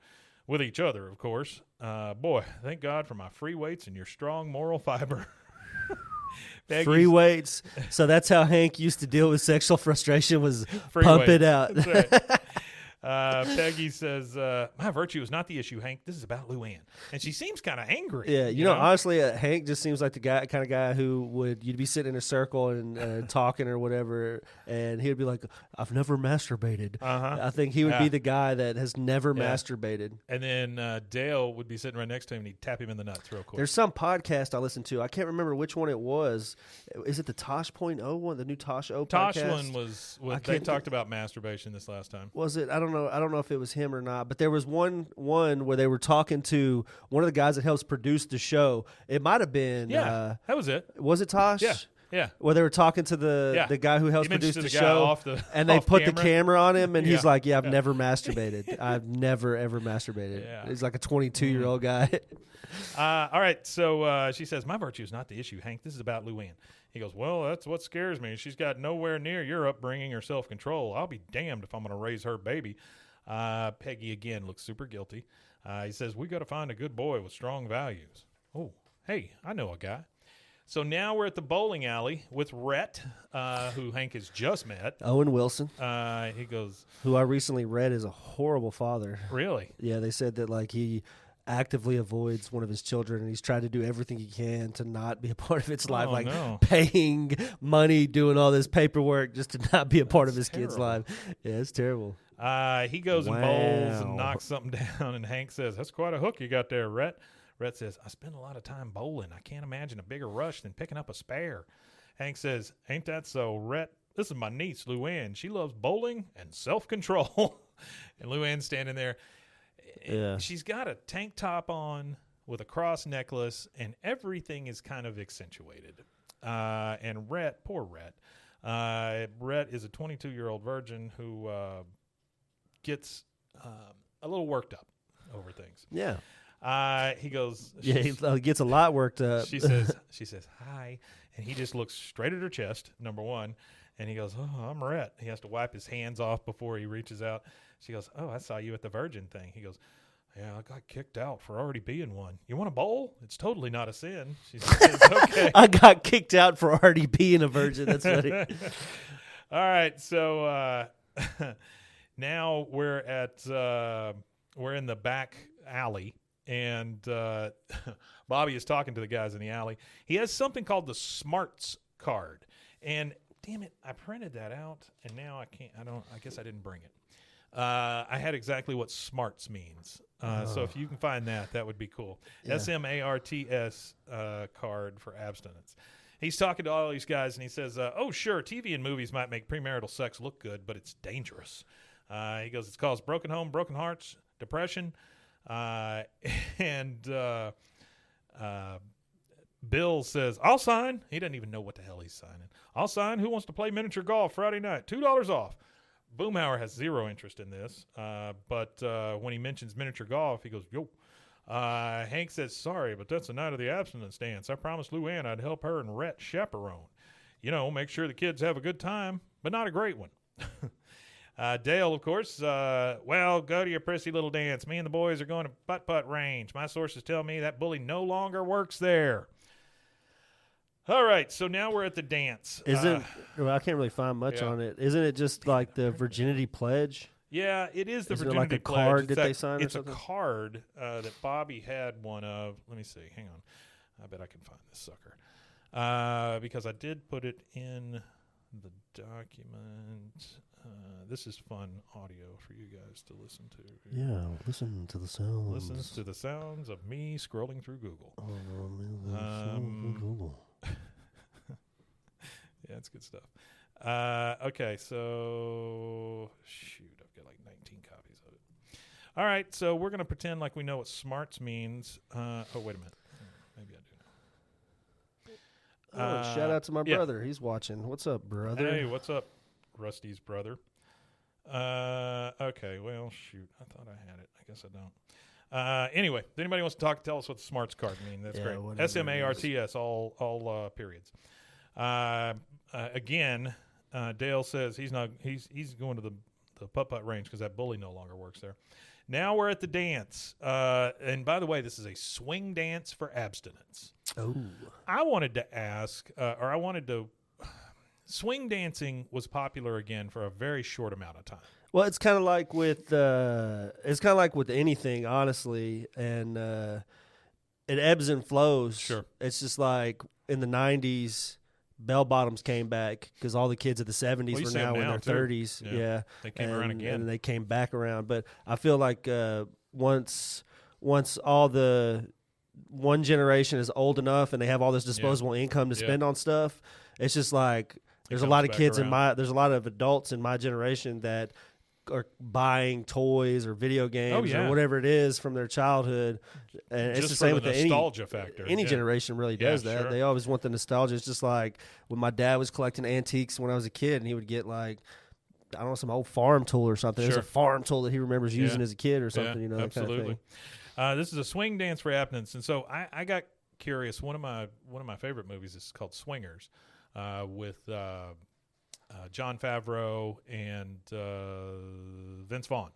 With each other, of course. Boy, thank God for my free weights and your strong moral fiber. Free weights. So that's how Hank used to deal with sexual frustration, was free pump weights. it out. That's right. Peggy says, my virtue is not the issue, Hank. This is about Luanne. And she seems kind of angry. Yeah, you know, honestly, Hank just seems like the kind of guy who you'd be sitting in a circle and talking or whatever, and he'd be like, I've never masturbated. I think he would be the guy that has never masturbated. And then Dale would be sitting right next to him, and he'd tap him in the nuts real quick. There's some podcast I listened to. I can't remember which one it was. Is it the Tosh.0 one, the new Tosh.0 podcast? Tosh one was they talked about masturbation this last time. Was it? I don't know if it was him or not, but there was one where they were talking to one of the guys that helps produce the show. It might have been that was it. Was it Tosh? Yeah. Where they were talking to the guy who helps produce the show, and they put the camera on him, and he's like, I've never masturbated. I've never, ever masturbated. Yeah. He's like a 22-year-old guy. All right, so she says, my virtue is not the issue, Hank. This is about Luanne. He goes, well, that's what scares me. She's got nowhere near your upbringing or self-control. I'll be damned if I'm going to raise her baby. Peggy, again, looks super guilty. He says, we got to find a good boy with strong values. Oh, hey, I know a guy. So now we're at the bowling alley with Rhett, who Hank has just met. Owen Wilson. He goes, who I recently read is a horrible father. Really? Yeah, they said that like he actively avoids one of his children, and he's tried to do everything he can to not be a part of its life, paying money, doing all this paperwork just to not be a part of his kid's life. Yeah, it's terrible. He goes and bowls and knocks something down, and Hank says, that's quite a hook you got there, Rhett. Rhett says, I spend a lot of time bowling. I can't imagine a bigger rush than picking up a spare. Hank says, ain't that so, Rhett? This is my niece, Luanne. She loves bowling and self-control. And Luanne's standing there. Yeah. She's got a tank top on with a cross necklace, and everything is kind of accentuated. And Rhett, poor Rhett. Rhett is a 22-year-old virgin who gets a little worked up over things. Yeah. He goes. Yeah, he gets a lot worked up. She says, hi, and he just looks straight at her chest, number one, and he goes, oh, I'm Rhett. He has to wipe his hands off before he reaches out. She goes, oh, I saw you at the Virgin thing. He goes, yeah, I got kicked out for already being one. You want to bowl? It's totally not a sin. She says, okay. I got kicked out for already being a virgin. That's funny. All right, so now we're in the back alley. And Bobby is talking to the guys in the alley. He has something called the Smarts card. And damn it, I printed that out, and now I can't. I guess I didn't bring it. I had exactly what Smarts means. So if you can find that would be cool. Yeah. SMARTS card for abstinence. He's talking to all these guys, and he says, oh, sure, TV and movies might make premarital sex look good, but it's dangerous. He goes, it's caused broken home, broken hearts, depression. Bill says, I'll sign. He doesn't even know what the hell he's signing. I'll sign. Who wants to play miniature golf Friday night? $2 off. Boomhauer has zero interest in this. But when he mentions miniature golf, he goes, yo. Hank says, sorry, but that's the night of the abstinence dance. I promised Luanne I'd help her and Rhett chaperone. Make sure the kids have a good time, but not a great one. Dale, of course, well, go to your prissy little dance. Me and the boys are going to putt-putt range. My sources tell me that bully no longer works there. All right, so now we're at the dance. Well, I can't really find much on it. Isn't it just like the virginity pledge? Yeah, it is the virginity like a pledge. card that they sign or it's something? It's a card that Bobby had one of. Let me see. Hang on. I bet I can find this sucker. Because I did put it in the document. This is fun audio for you guys to listen to. Yeah, listen to the sounds. Listens to the sounds of me scrolling through Google. Google. Yeah, it's good stuff. Okay, so shoot, I've got like 19 copies of it. All right, so we're going to pretend like we know what smarts means. Oh, wait a minute. Maybe I Shout out to my brother. He's watching. What's up, brother? Hey, what's up, Rusty's brother? Okay, well, shoot. I thought I had it. I guess I don't. Anyway, if anybody wants to tell us what the smarts card mean, that's great. SMARTS, all periods. Again, Dale says he's going to the putt-putt range because that bully no longer works there. Now we're at the dance. And by the way, this is a swing dance for abstinence. Oh. I wanted to ask, swing dancing was popular again for a very short amount of time. Well, it's kind of like with anything, honestly, and it ebbs and flows. Sure. It's just like in the 90s, bell bottoms came back because all the kids of the 70s were now in their 30s. Yeah. They came around again. And they came back around. But I feel like once all the one generation is old enough and they have all this disposable income to spend on stuff, it's just like there's a lot of kids there's a lot of adults in my generation that are buying toys or video games or whatever it is from their childhood, and it's the same with the nostalgia factor. Any generation really does that. Sure. They always want the nostalgia. It's just like when my dad was collecting antiques when I was a kid, and he would get like, I don't know, some old farm tool or something. It's a farm tool that he remembers using as a kid or something. You know, absolutely. That kind of thing. This is a swing dance for abstinence, and so I got curious. One of my favorite movies is called Swingers, with Jon Favreau and Vince Vaughn.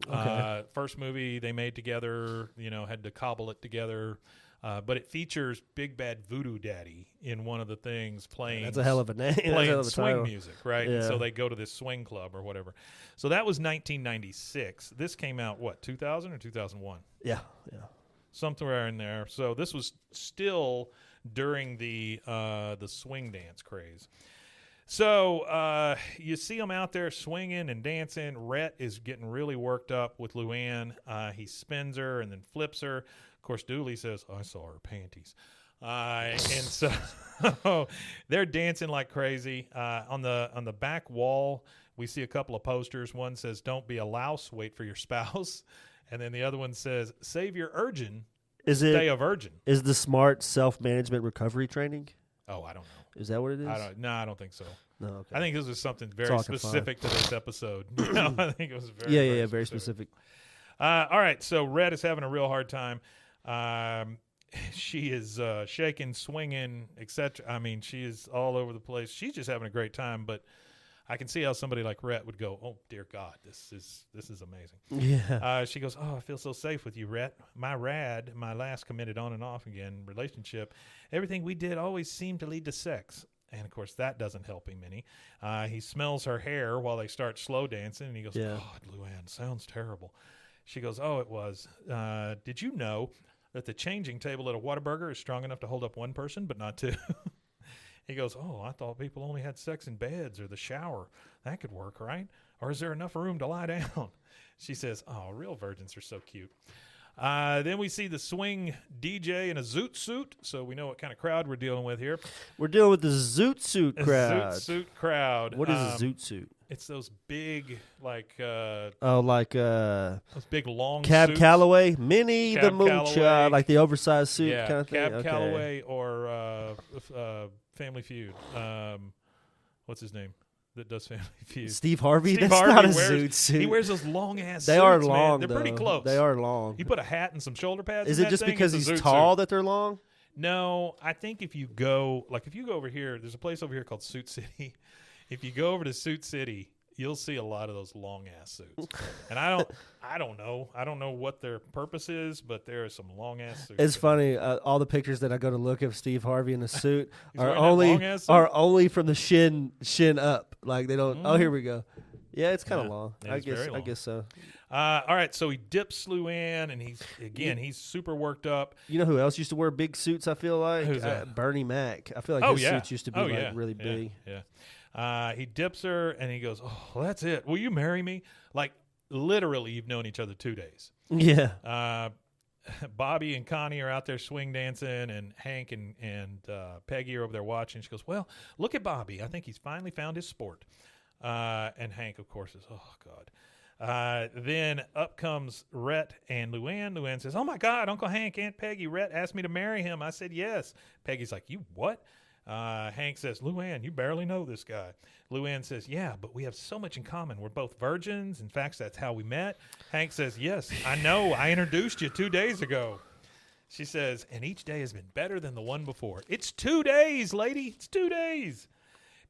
Okay. First movie they made together, had to cobble it together. But it features Big Bad Voodoo Daddy in one of the things playing. That's a hell of a name. Playing swing title. music, right? Yeah. And so they go to this swing club or whatever. So that was 1996. This came out, 2000 or 2001? Yeah. Somewhere in there. So this was still during the swing dance craze. So you see him out there swinging and dancing. Rhett is getting really worked up with Luanne. He spins her and then flips her. Of course, Dooley says, I saw her panties. And so they're dancing like crazy. On the back wall, we see a couple of posters. One says, don't be a louse, wait for your spouse. And then the other one says, save your urgin, stay a virgin. Is the SMART self-management recovery training? Oh, I don't know. Is that what it is? I don't think so. No, okay. I think this was something very specific to this episode. I think it was very specific. All right, so Red is having a real hard time. She is shaking, swinging, etc. I mean, she is all over the place. She's just having a great time, but I can see how somebody like Rhett would go, oh, dear God, this is amazing. Yeah. She goes, oh, I feel so safe with you, Rhett. My last committed on and off again relationship, everything we did always seemed to lead to sex. And, of course, that doesn't help him any. He smells her hair while they start slow dancing, and he goes, God, Luanne, sounds terrible. She goes, oh, it was. Did you know that the changing table at a Whataburger is strong enough to hold up one person but not two? He goes, oh, I thought people only had sex in beds or the shower. That could work, right? Or is there enough room to lie down? She says, oh, real virgins are so cute. Then we see the swing DJ in a zoot suit, so we know what kind of crowd we're dealing with here. We're dealing with the zoot suit crowd. Zoot suit crowd. What is a zoot suit? It's those big, those big long Cab suits. Calloway, Minnie Cab the Mooch, Calloway. like the oversized suit Yeah, kind of thing. Cab Calloway or Family Feud. What's his name that does Family Feud? Steve Harvey? Steve That's Harvey not a zoot suit. He wears those long-ass suits, They are long, man. They're pretty though. close. They are long. You put a hat and some shoulder pads Is in it that just thing, because it's a he's zoot tall suit. that they're long? No, I think if you go over here, there's a place over here called Suit City. If you go over to Suit City, you'll see a lot of those long ass suits. And I don't know what their purpose is, but there are some long ass suits. It's funny. All the pictures that I go to look of Steve Harvey in a suit are wearing that long-ass suit? only from the shin up. Like they don't. Oh, here we go. Yeah, it's kind of long. I guess so. All right, so he dips Luanne, and he's super worked up. You know who else used to wear big suits? I feel like Who's that? Bernie Mac. I feel like his suits used to be really big. Yeah. He dips her, and he goes, "Oh, that's it. Will you marry me?" Like literally, you've known each other 2 days. Yeah. Bobby and Connie are out there swing dancing, and Hank and Peggy are over there watching. She goes, well, look at Bobby. I think he's finally found his sport. And Hank, of course, is, oh, God. Then up comes Rhett and Luanne. Luanne says, oh, my God, Uncle Hank, Aunt Peggy, Rhett asked me to marry him. I said yes. Peggy's like, you what? Hank says, Luanne, you barely know this guy. Luanne says, yeah, but we have so much in common. We're both virgins. In fact, that's how we met. Hank says, yes, I know. I introduced you 2 days ago. She says, and each day has been better than the one before. It's 2 days, lady. It's 2 days.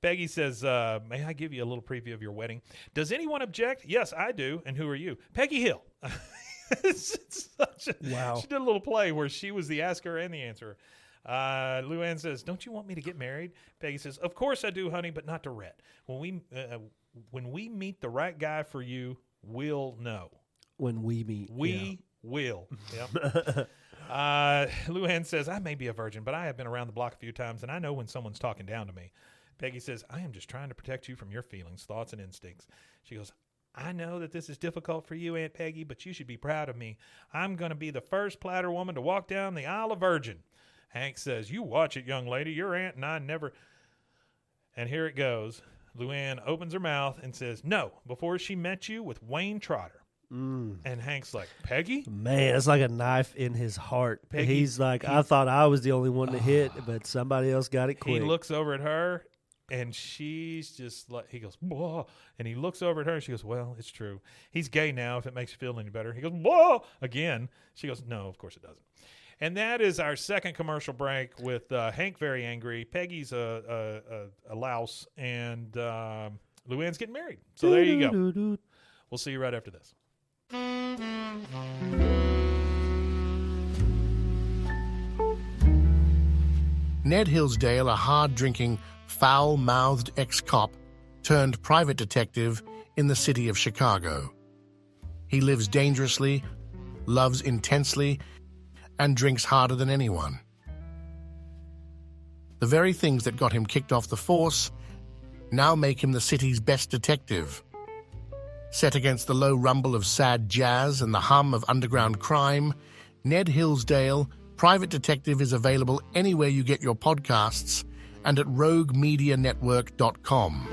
Peggy says, may I give you a little preview of your wedding? Does anyone object? Yes, I do. And who are you? Peggy Hill. It's such a, wow. She did a little play where she was the asker and the answerer. Luanne says, don't you want me to get married? Peggy says, of course I do, honey, but not to Rhett. When we meet the right guy for you, we'll know. When we meet. We will. Yep. Luanne says, I may be a virgin, but I have been around the block a few times, and I know when someone's talking down to me. Peggy says, I am just trying to protect you from your feelings, thoughts, and instincts. She goes, I know that this is difficult for you, Aunt Peggy, but you should be proud of me. I'm going to be the first Platter woman to walk down the aisle of virgin. Hank says, you watch it, young lady. Your aunt and I never. And here it goes. Luanne opens her mouth and says, no, before she met you with Wayne Trotter. And Hank's like, Peggy? Man, it's like a knife in his heart. Peggy, He's like, I thought I was the only one to hit, but somebody else got it quick. He looks over at her, and she's just like, he goes, whoa. And he looks over at her, and she goes, well, it's true. He's gay now, if it makes you feel any better. He goes, whoa, again. She goes, no, of course it doesn't. And that is our second commercial break with Hank very angry. Peggy's a louse, and Luanne's getting married. So there you go. We'll see you right after this. Ned Hillsdale, a hard-drinking, foul-mouthed ex-cop turned private detective in the city of Chicago. He lives dangerously, loves intensely, and drinks harder than anyone. The very things that got him kicked off the force now make him the city's best detective. Set against the low rumble of sad jazz and the hum of underground crime, Ned Hillsdale, Private Detective, is available anywhere you get your podcasts and at roguemedianetwork.com.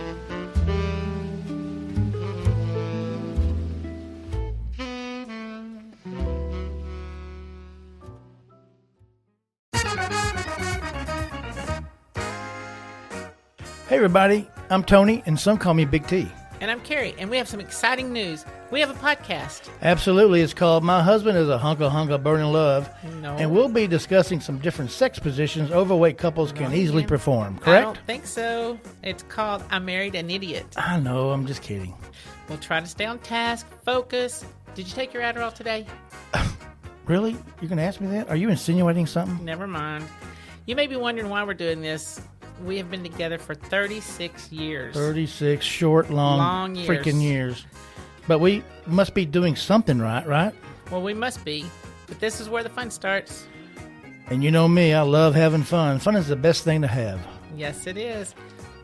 Hey everybody, I'm Tony, and some call me Big T. And I'm Carrie, and we have some exciting news. We have a podcast. Absolutely, it's called My Husband is a Hunka Burning Love. No. And we'll be discussing some different sex positions overweight couples can easily perform, correct? I don't think so. It's called I Married an Idiot. I know, I'm just kidding. We'll try to stay on task, focus. Did you take your Adderall today? Really? You're going to ask me that? Are you insinuating something? Never mind. You may be wondering why we're doing this. We have been together for 36 years. 36 short, long years. Freaking years. But we must be doing something right? Well, we must be. But this is where the fun starts. And you know me, I love having fun. Fun is the best thing to have. Yes, it is.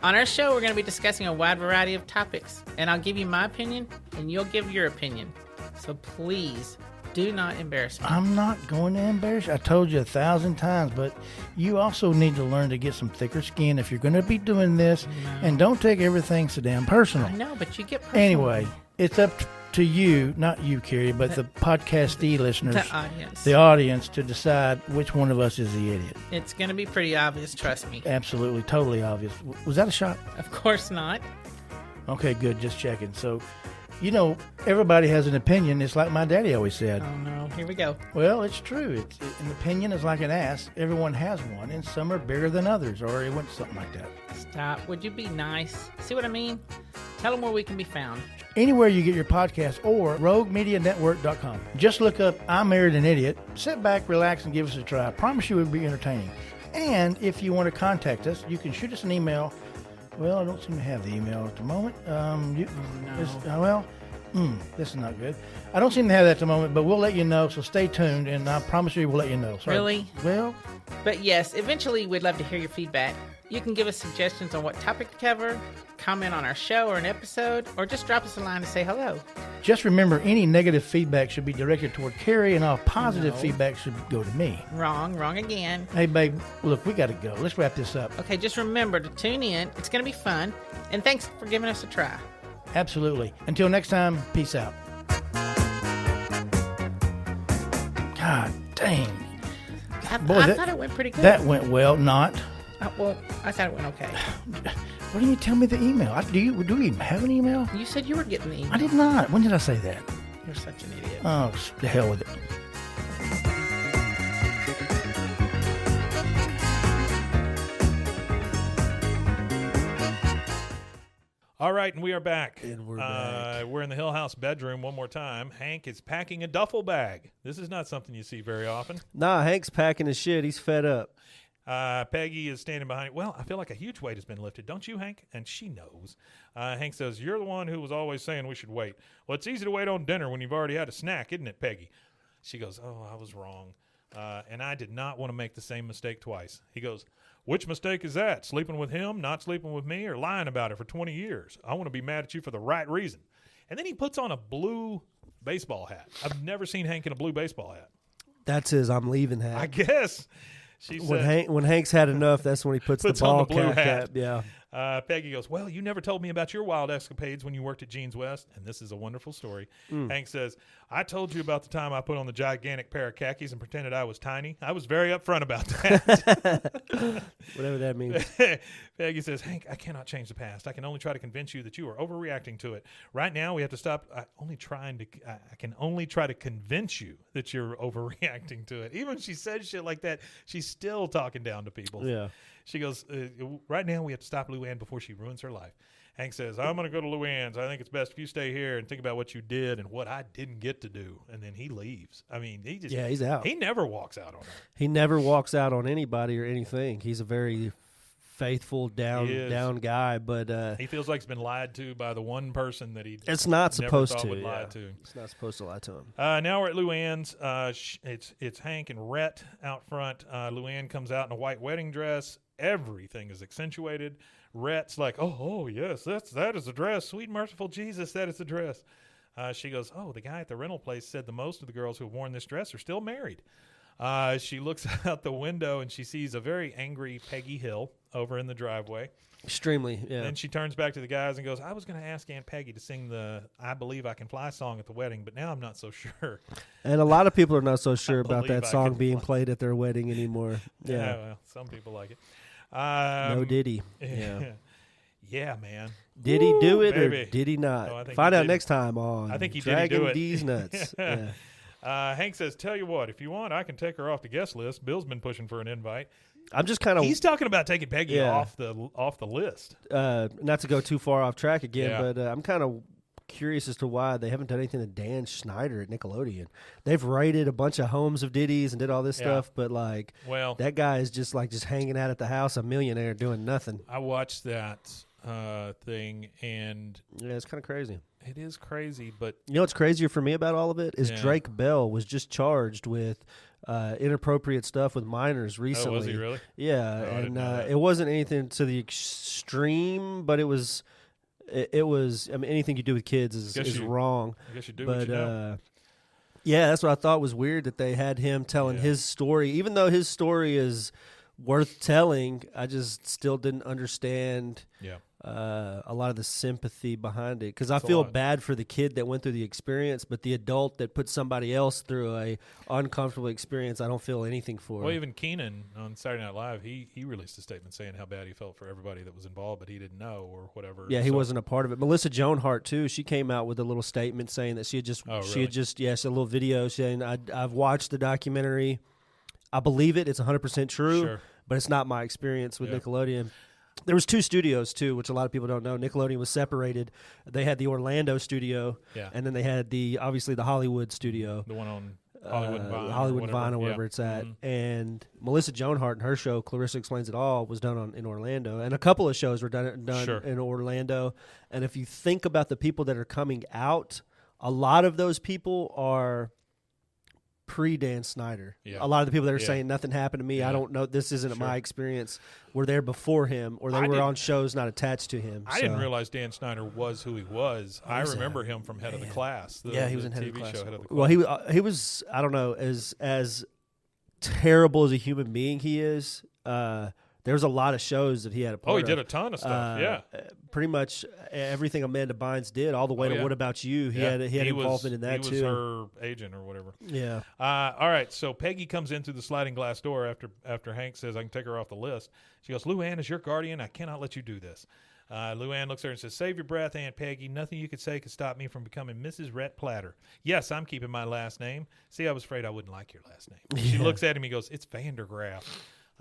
On our show, we're going to be discussing a wide variety of topics. And I'll give you my opinion, and you'll give your opinion. So please, do not embarrass me. I'm not going to embarrass you. I told you 1,000 times, but you also need to learn to get some thicker skin if you're going to be doing this. No. And don't take everything so damn personal. I know, but you get personal. Anyway, it's up to you, not you, Carrie, but the podcastee listeners, the audience, to decide which one of us is the idiot. It's going to be pretty obvious, trust me. Absolutely, totally obvious. Was that a shot? Of course not. Okay, good, just checking. So, you know, everybody has an opinion. It's like my daddy always said. Oh, no. Here we go. Well, it's true. An opinion is like an ass. Everyone has one, and some are bigger than others, or it went something like that. Stop. Would you be nice? See what I mean? Tell them where we can be found. Anywhere you get your podcast or roguemedianetwork.com. Just look up I Married an Idiot. Sit back, relax, and give us a try. I promise you it will be entertaining. And if you want to contact us, you can shoot us an email. Well, I don't seem to have the email at the moment. This is not good. I don't seem to have that at the moment, but we'll let you know, so stay tuned, and I promise you we'll let you know. Sorry. Really? Well. But yes, eventually we'd love to hear your feedback. You can give us suggestions on what topic to cover, comment on our show or an episode, or just drop us a line to say hello. Just remember, any negative feedback should be directed toward Carrie, and all positive feedback should go to me. Wrong again. Hey, babe, look, we got to go. Let's wrap this up. Okay, just remember to tune in. It's going to be fun, and thanks for giving us a try. Absolutely. Until next time, peace out. God dang. I thought it went pretty good. That went well. Not. Well, I thought it went okay. Why didn't you tell me the email? Do we even have an email? You said you were getting the email. I did not. When did I say that? You're such an idiot. Oh, the hell with it. All right, and we are back. And we're back. We're in the Hill House bedroom one more time. Hank is packing a duffel bag. This is not something you see very often. Nah, Hank's packing his shit. He's fed up. Peggy is standing behind. Well, I feel like a huge weight has been lifted. Don't you, Hank? And she knows. Hank says, you're the one who was always saying we should wait. Well, it's easy to wait on dinner when you've already had a snack, isn't it, Peggy? She goes, oh, I was wrong. And I did not want to make the same mistake twice. He goes, which mistake is that? Sleeping with him, not sleeping with me, or lying about it for 20 years? I want to be mad at you for the right reason. And then he puts on a blue baseball hat. I've never seen Hank in a blue baseball hat. That's his I'm leaving hat. I guess. She said, when Hank's had enough, that's when he puts the ball on the blue cap. Yeah. Peggy goes, well, you never told me about your wild escapades when you worked at Jeans West, and this is a wonderful story. Hank says, I told you about the time I put on the gigantic pair of khakis and pretended I was tiny. I was very upfront about that. Whatever that means. Peggy says, Hank, I cannot change the past. I can only try to convince you that you are overreacting to it. Right now, we have to stop. I can only try to convince you that you're overreacting to it. Even when she says shit like that, she's still talking down to people. Yeah. She goes, right now we have to stop Luanne before she ruins her life. Hank says, I'm going to go to Luanne's. I think it's best if you stay here and think about what you did and what I didn't get to do. And then he leaves. I mean, he's out. He never walks out on her. He never walks out on anybody or anything. He's a very faithful, down guy. But he feels like he's been lied to by the one person that he it's not supposed to. Lie to. It's not supposed to lie to him. Now we're at Luanne's. It's Hank and Rhett out front. Luanne comes out in a white wedding dress. Everything is accentuated. Rhett's like, oh yes, that is a dress. Sweet merciful Jesus, that is a dress. She goes, oh, the guy at the rental place said the most of the girls who have worn this dress are still married. She looks out the window and she sees a very angry Peggy Hill over in the driveway. Extremely, yeah. Then she turns back to the guys and goes, I was going to ask Aunt Peggy to sing the I Believe I Can Fly song at the wedding, but now I'm not so sure. And a lot of people are not so sure about that song being played at their wedding anymore. Yeah, well, some people like it. No Diddy. Yeah. Yeah, man. Did he do it baby. Or did he not? No, I think Find he out did. next time on I think he Dragging did do it. D's Nuts. Yeah. Hank says, tell you what, if you want, I can take her off the guest list. Bill's been pushing for an invite. I'm just kind of. He's talking about taking Peggy off the list. Not to go too far off track again, Yeah. but I'm kind of curious as to why they haven't done anything to Dan Schneider at Nickelodeon. They've raided a bunch of homes of Diddy's and did all this stuff, but that guy is just hanging out at the house, a millionaire doing nothing. I watched that thing, and yeah, it's kind of crazy. It is crazy, but you know what's crazier for me about all of it is Drake Bell was just charged with inappropriate stuff with minors recently. Oh, was he really? Yeah, and it wasn't anything to the extreme, but it was. It was. I mean, anything you do with kids is wrong. I guess you do. But what you know. yeah, that's what I thought was weird that they had him telling his story, even though his story is worth telling. I just still didn't understand. Yeah. A lot of the sympathy behind it, because I feel bad for the kid that went through the experience, but the adult that put somebody else through a uncomfortable experience, I don't feel anything for. Well, even Keenan on Saturday Night Live, he released a statement saying how bad he felt for everybody that was involved, but he didn't know or whatever. Yeah, he wasn't a part of it. Melissa Joan Hart too. She came out with a little statement saying that she had just a little video saying I've watched the documentary. I believe it. It's 100% true, but it's not my experience with Nickelodeon. There was two studios, too, which a lot of people don't know. Nickelodeon was separated. They had the Orlando studio, and then they had obviously the Hollywood studio. The one on Hollywood and Vine. Hollywood and Vine, or wherever it's at. Mm-hmm. And Melissa Joan Hart and her show, Clarissa Explains It All, was done in Orlando. And a couple of shows were done in Orlando. And if you think about the people that are coming out, a lot of those people are pre-Dan Snyder. Yeah. A lot of the people that are saying nothing happened to me, I don't know, this isn't my experience, were there before him, or they were on shows not attached to him. I didn't realize Dan Snyder was who he was. I remember him from Head of the Class. He was in Head of the Class. Well, he was, I don't know, as terrible as a human being he is, There's a lot of shows that he had a part Oh, of. he did a ton of stuff. Yeah. Pretty much everything Amanda Bynes did, all the way to What About You. He had involvement in that too. He was her agent or whatever. Yeah. All right. So Peggy comes in through the sliding glass door after Hank says, I can take her off the list. She goes, Luanne is your guardian. I cannot let you do this. Luanne looks at her and says, save your breath, Aunt Peggy. Nothing you could say could stop me from becoming Mrs. Rhett Platter. Yes, I'm keeping my last name. See, I was afraid I wouldn't like your last name. She looks at him. He goes, it's Vandergraff.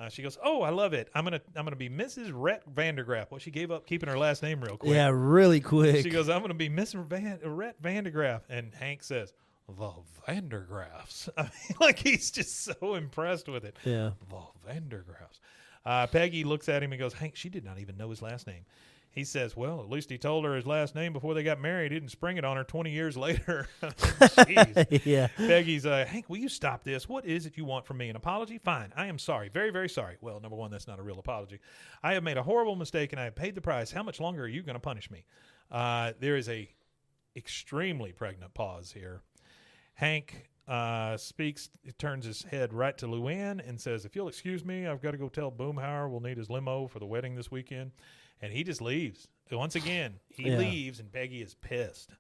She goes, oh, I love it. I'm gonna be Mrs. Rhett Vandergraff. Well, she gave up keeping her last name real quick. Yeah, really quick. She goes, I'm gonna be Mrs. Rhett Vandergraff. And Hank says, the Vandergraffs. I mean, like he's just so impressed with it. Yeah. The Vandergraffs. Peggy looks at him and goes, Hank, she did not even know his last name. He says, well, at least he told her his last name before they got married. He didn't spring it on her 20 years later. Jeez. Yeah. Peggy's, Hank, will you stop this? What is it you want from me? An apology? Fine. I am sorry. Very, very sorry. Well, number one, that's not a real apology. I have made a horrible mistake, and I have paid the price. How much longer are you going to punish me? There is a extremely pregnant pause here. Hank speaks, turns his head right to Luanne and says, if you'll excuse me, I've got to go tell Boomhauer we'll need his limo for the wedding this weekend. And he just leaves. Once again, he leaves, and Peggy is pissed.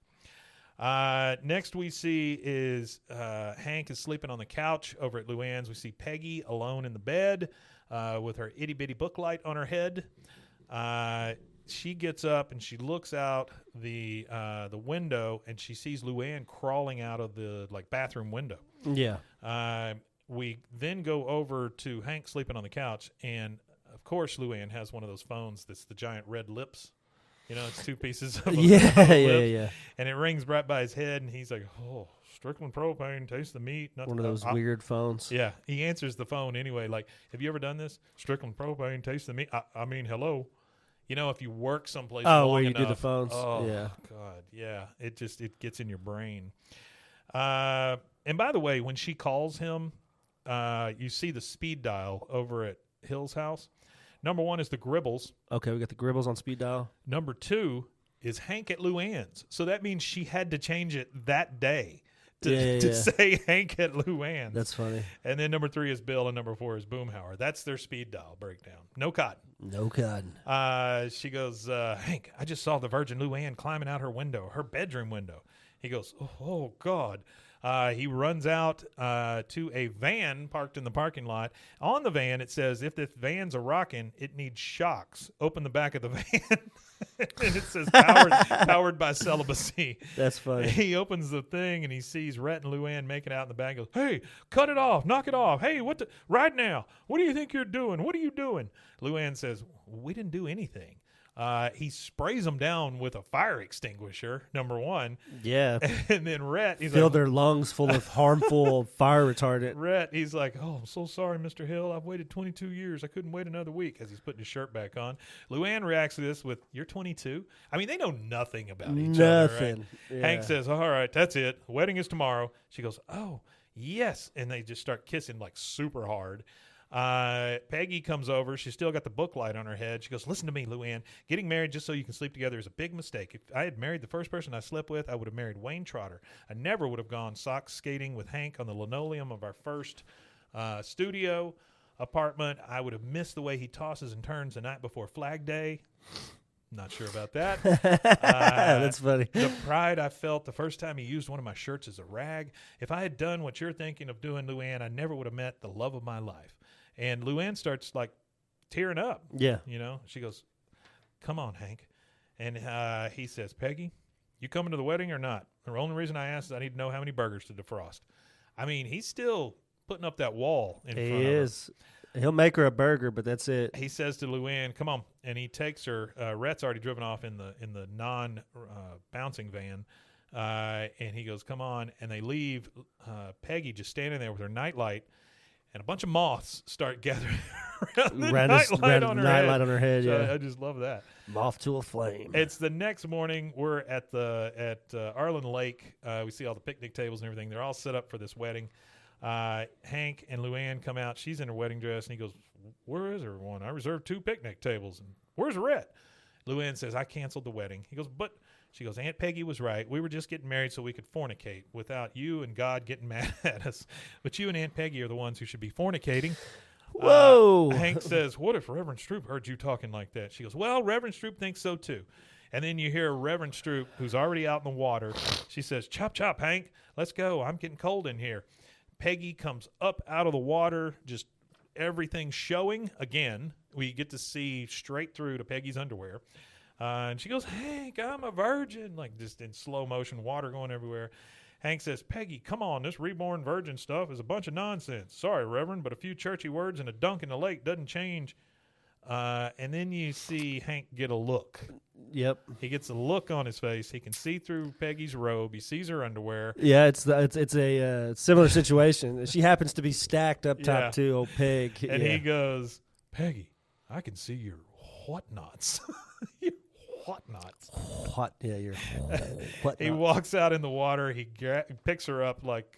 Next we see is Hank is sleeping on the couch over at Luann's. We see Peggy alone in the bed with her itty-bitty book light on her head. She gets up, and she looks out the window, and she sees Luanne crawling out of the bathroom window. Yeah. We then go over to Hank sleeping on the couch, and of course, Luanne has one of those phones that's the giant red lips. You know, it's two pieces of yeah. And it rings right by his head, and he's like, oh, Strickland propane, taste the meat. One of those weird phones. Yeah, he answers the phone anyway. Like, have you ever done this? Strickland propane, taste the meat. I mean, hello. You know, if you work someplace long where you enough, do the phones. Oh, yeah. God, yeah. It gets in your brain. And by the way, when she calls him, you see the speed dial over at Hill's house. Number one is the Gribbles. Okay, we got the Gribbles on speed dial. Number two is Hank at Luann's. So that means she had to change it that day to say Hank at Luann's. That's funny. And then number three is Bill, and number four is Boomhauer. That's their speed dial breakdown. No cotton. No cotton. She goes, Hank, I just saw the Virgin Luanne climbing out her window, her bedroom window. He goes, oh God. He runs out to a van parked in the parking lot. On the van, it says, if the van's a rockin', it needs shocks. Open the back of the van. And it says, powered by celibacy. That's funny. He opens the thing, and he sees Rhett and Luanne making out in the back. Goes, hey, cut it off. Knock it off. Hey, right now. What do you think you're doing? What are you doing? Luanne says, we didn't do anything. He sprays them down with a fire extinguisher, number one. Yeah. And then Rhett, he's filled their lungs full of harmful fire retardant. Rhett, he's like, oh, I'm so sorry, Mr. Hill. I've waited 22 years. I couldn't wait another week, as he's putting his shirt back on. Luanne reacts to this with, you're 22? I mean, they know nothing about each other. Right? Yeah. Hank says, all right, that's it. The wedding is tomorrow. She goes, oh, yes. And they just start kissing like super hard. Peggy comes over. She's still got the book light on her head. She goes, listen to me, Luanne. Getting married just so you can sleep together is a big mistake. If I had married the first person I slept with, I would have married Wayne Trotter. I never would have gone sock skating with Hank on the linoleum of our first studio apartment. I would have missed the way he tosses and turns the night before Flag Day. Not sure about that. That's funny. The pride I felt the first time he used one of my shirts as a rag. If I had done what you're thinking of doing, Luanne, I never would have met the love of my life. And Luanne starts like tearing up. Yeah. You know, she goes, come on, Hank. And he says, Peggy, you coming to the wedding or not? The only reason I asked is I need to know how many burgers to defrost. I mean, he's still putting up that wall in front of her. He is. He'll make her a burger, but that's it. He says to Luanne, come on. And he takes her. Rhett's already driven off in the non-bouncing van. And he goes, come on. And they leave Peggy just standing there with her nightlight. And a bunch of moths start gathering around the nightlight on her head. Yeah. I just love that. Moth to a flame. It's the next morning. We're at Arlen Lake. We see all the picnic tables and everything. They're all set up for this wedding. Hank and Luanne come out. She's in her wedding dress, and he goes, where is everyone? I reserved 2 picnic tables. And where's Rhett? Luanne says, I canceled the wedding. He goes, but... She goes, Aunt Peggy was right. We were just getting married so we could fornicate without you and God getting mad at us. But you and Aunt Peggy are the ones who should be fornicating. Whoa. Hank says, what if Reverend Stroop heard you talking like that? She goes, well, Reverend Stroop thinks so too. And then you hear Reverend Stroop, who's already out in the water. She says, chop, chop, Hank. Let's go. I'm getting cold in here. Peggy comes up out of the water, just everything showing. Again, we get to see straight through to Peggy's underwear. And she goes, Hank, I'm a virgin. Like just in slow motion, water going everywhere. Hank says, Peggy, come on. This reborn virgin stuff is a bunch of nonsense. Sorry, Reverend, but a few churchy words and a dunk in the lake doesn't change. And then you see Hank get a look. Yep. He gets a look on his face. He can see through Peggy's robe. He sees her underwear. Yeah, it's a similar situation. She happens to be stacked up top too, old Peg. And he goes, Peggy, I can see your whatnots. Your whatnots. What? Yeah, your whatnots. He walks out in the water. He picks her up like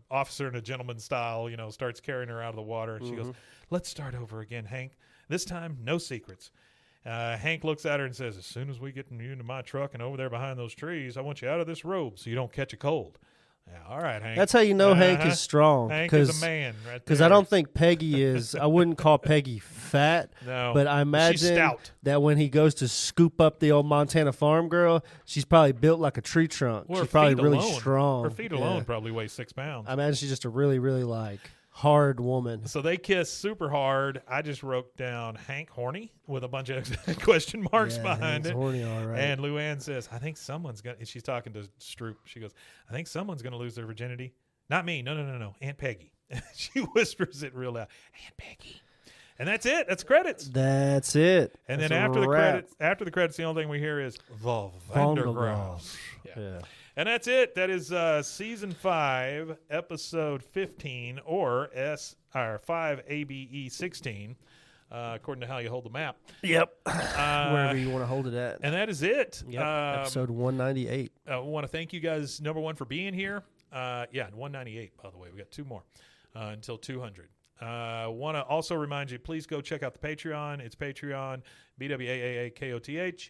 officer in a gentleman style, starts carrying her out of the water. And she goes, let's start over again, Hank. This time, no secrets. Hank looks at her and says, as soon as we get you into my truck and over there behind those trees, I want you out of this robe so you don't catch a cold. Yeah, all right, Hank. That's how you know Hank is strong. Hank is a man right there. Because I don't think Peggy is, I wouldn't call Peggy fat. No. But I imagine she's stout. That when he goes to scoop up the old Montana farm girl, she's probably built like a tree trunk. Well, she's probably really alone, strong. Her feet alone probably weigh 6 pounds. I imagine she's just a really, really hard woman. So they kiss super hard. I just wrote down Hank horny with a bunch of question marks behind Hank's it. Horny, all right. And Luanne says, I think someone's going to, she's talking to Stroop. She goes, I think someone's going to lose their virginity. Not me. No. Aunt Peggy. She whispers it real loud. Aunt Peggy. And that's it. That's credits. That's it. And That's then a after the wrap. credits, the only thing we hear is the Vandergraafs. Yeah. And that's it. That is season 5, episode 15, or 5 ABE 16, according to how you hold the map. Yep. Wherever you want to hold it at. And that is it. Yep. Episode 198. I want to thank you guys, number one, for being here. 198, by the way. We got 2 more until 200. Want to also remind you, please go check out the Patreon. It's Patreon, BWAAAKOTH.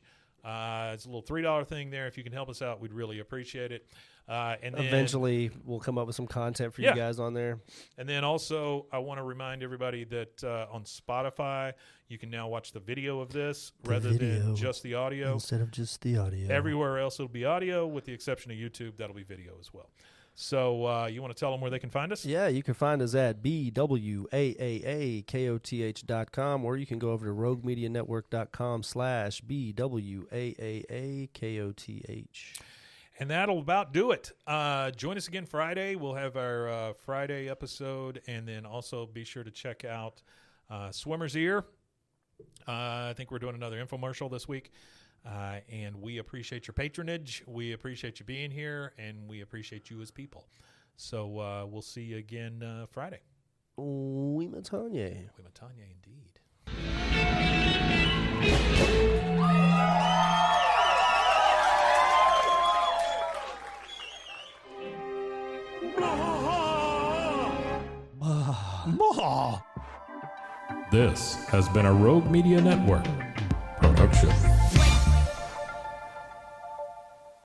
It's a little $3 thing there. If you can help us out, we'd really appreciate it. And then, eventually, we'll come up with some content for you guys on there. And then also, I want to remind everybody that on Spotify, you can now watch the video of this rather than just the audio. Instead of just the audio. Everywhere else, it'll be audio, with the exception of YouTube. That'll be video as well. So you want to tell them where they can find us? Yeah, you can find us at BWAAAKOTH.com, or you can go over to RogueMediaNetwork.com/BWAAAKOTH. And that'll about do it. Join us again Friday. We'll have our Friday episode, and then also be sure to check out Swimmer's Ear. I think we're doing another infomercial this week. And we appreciate your patronage. We appreciate you being here, and we appreciate you as people. So we'll see you again Friday. We matanye. We matanye indeed. This has been a Rogue Media Network production.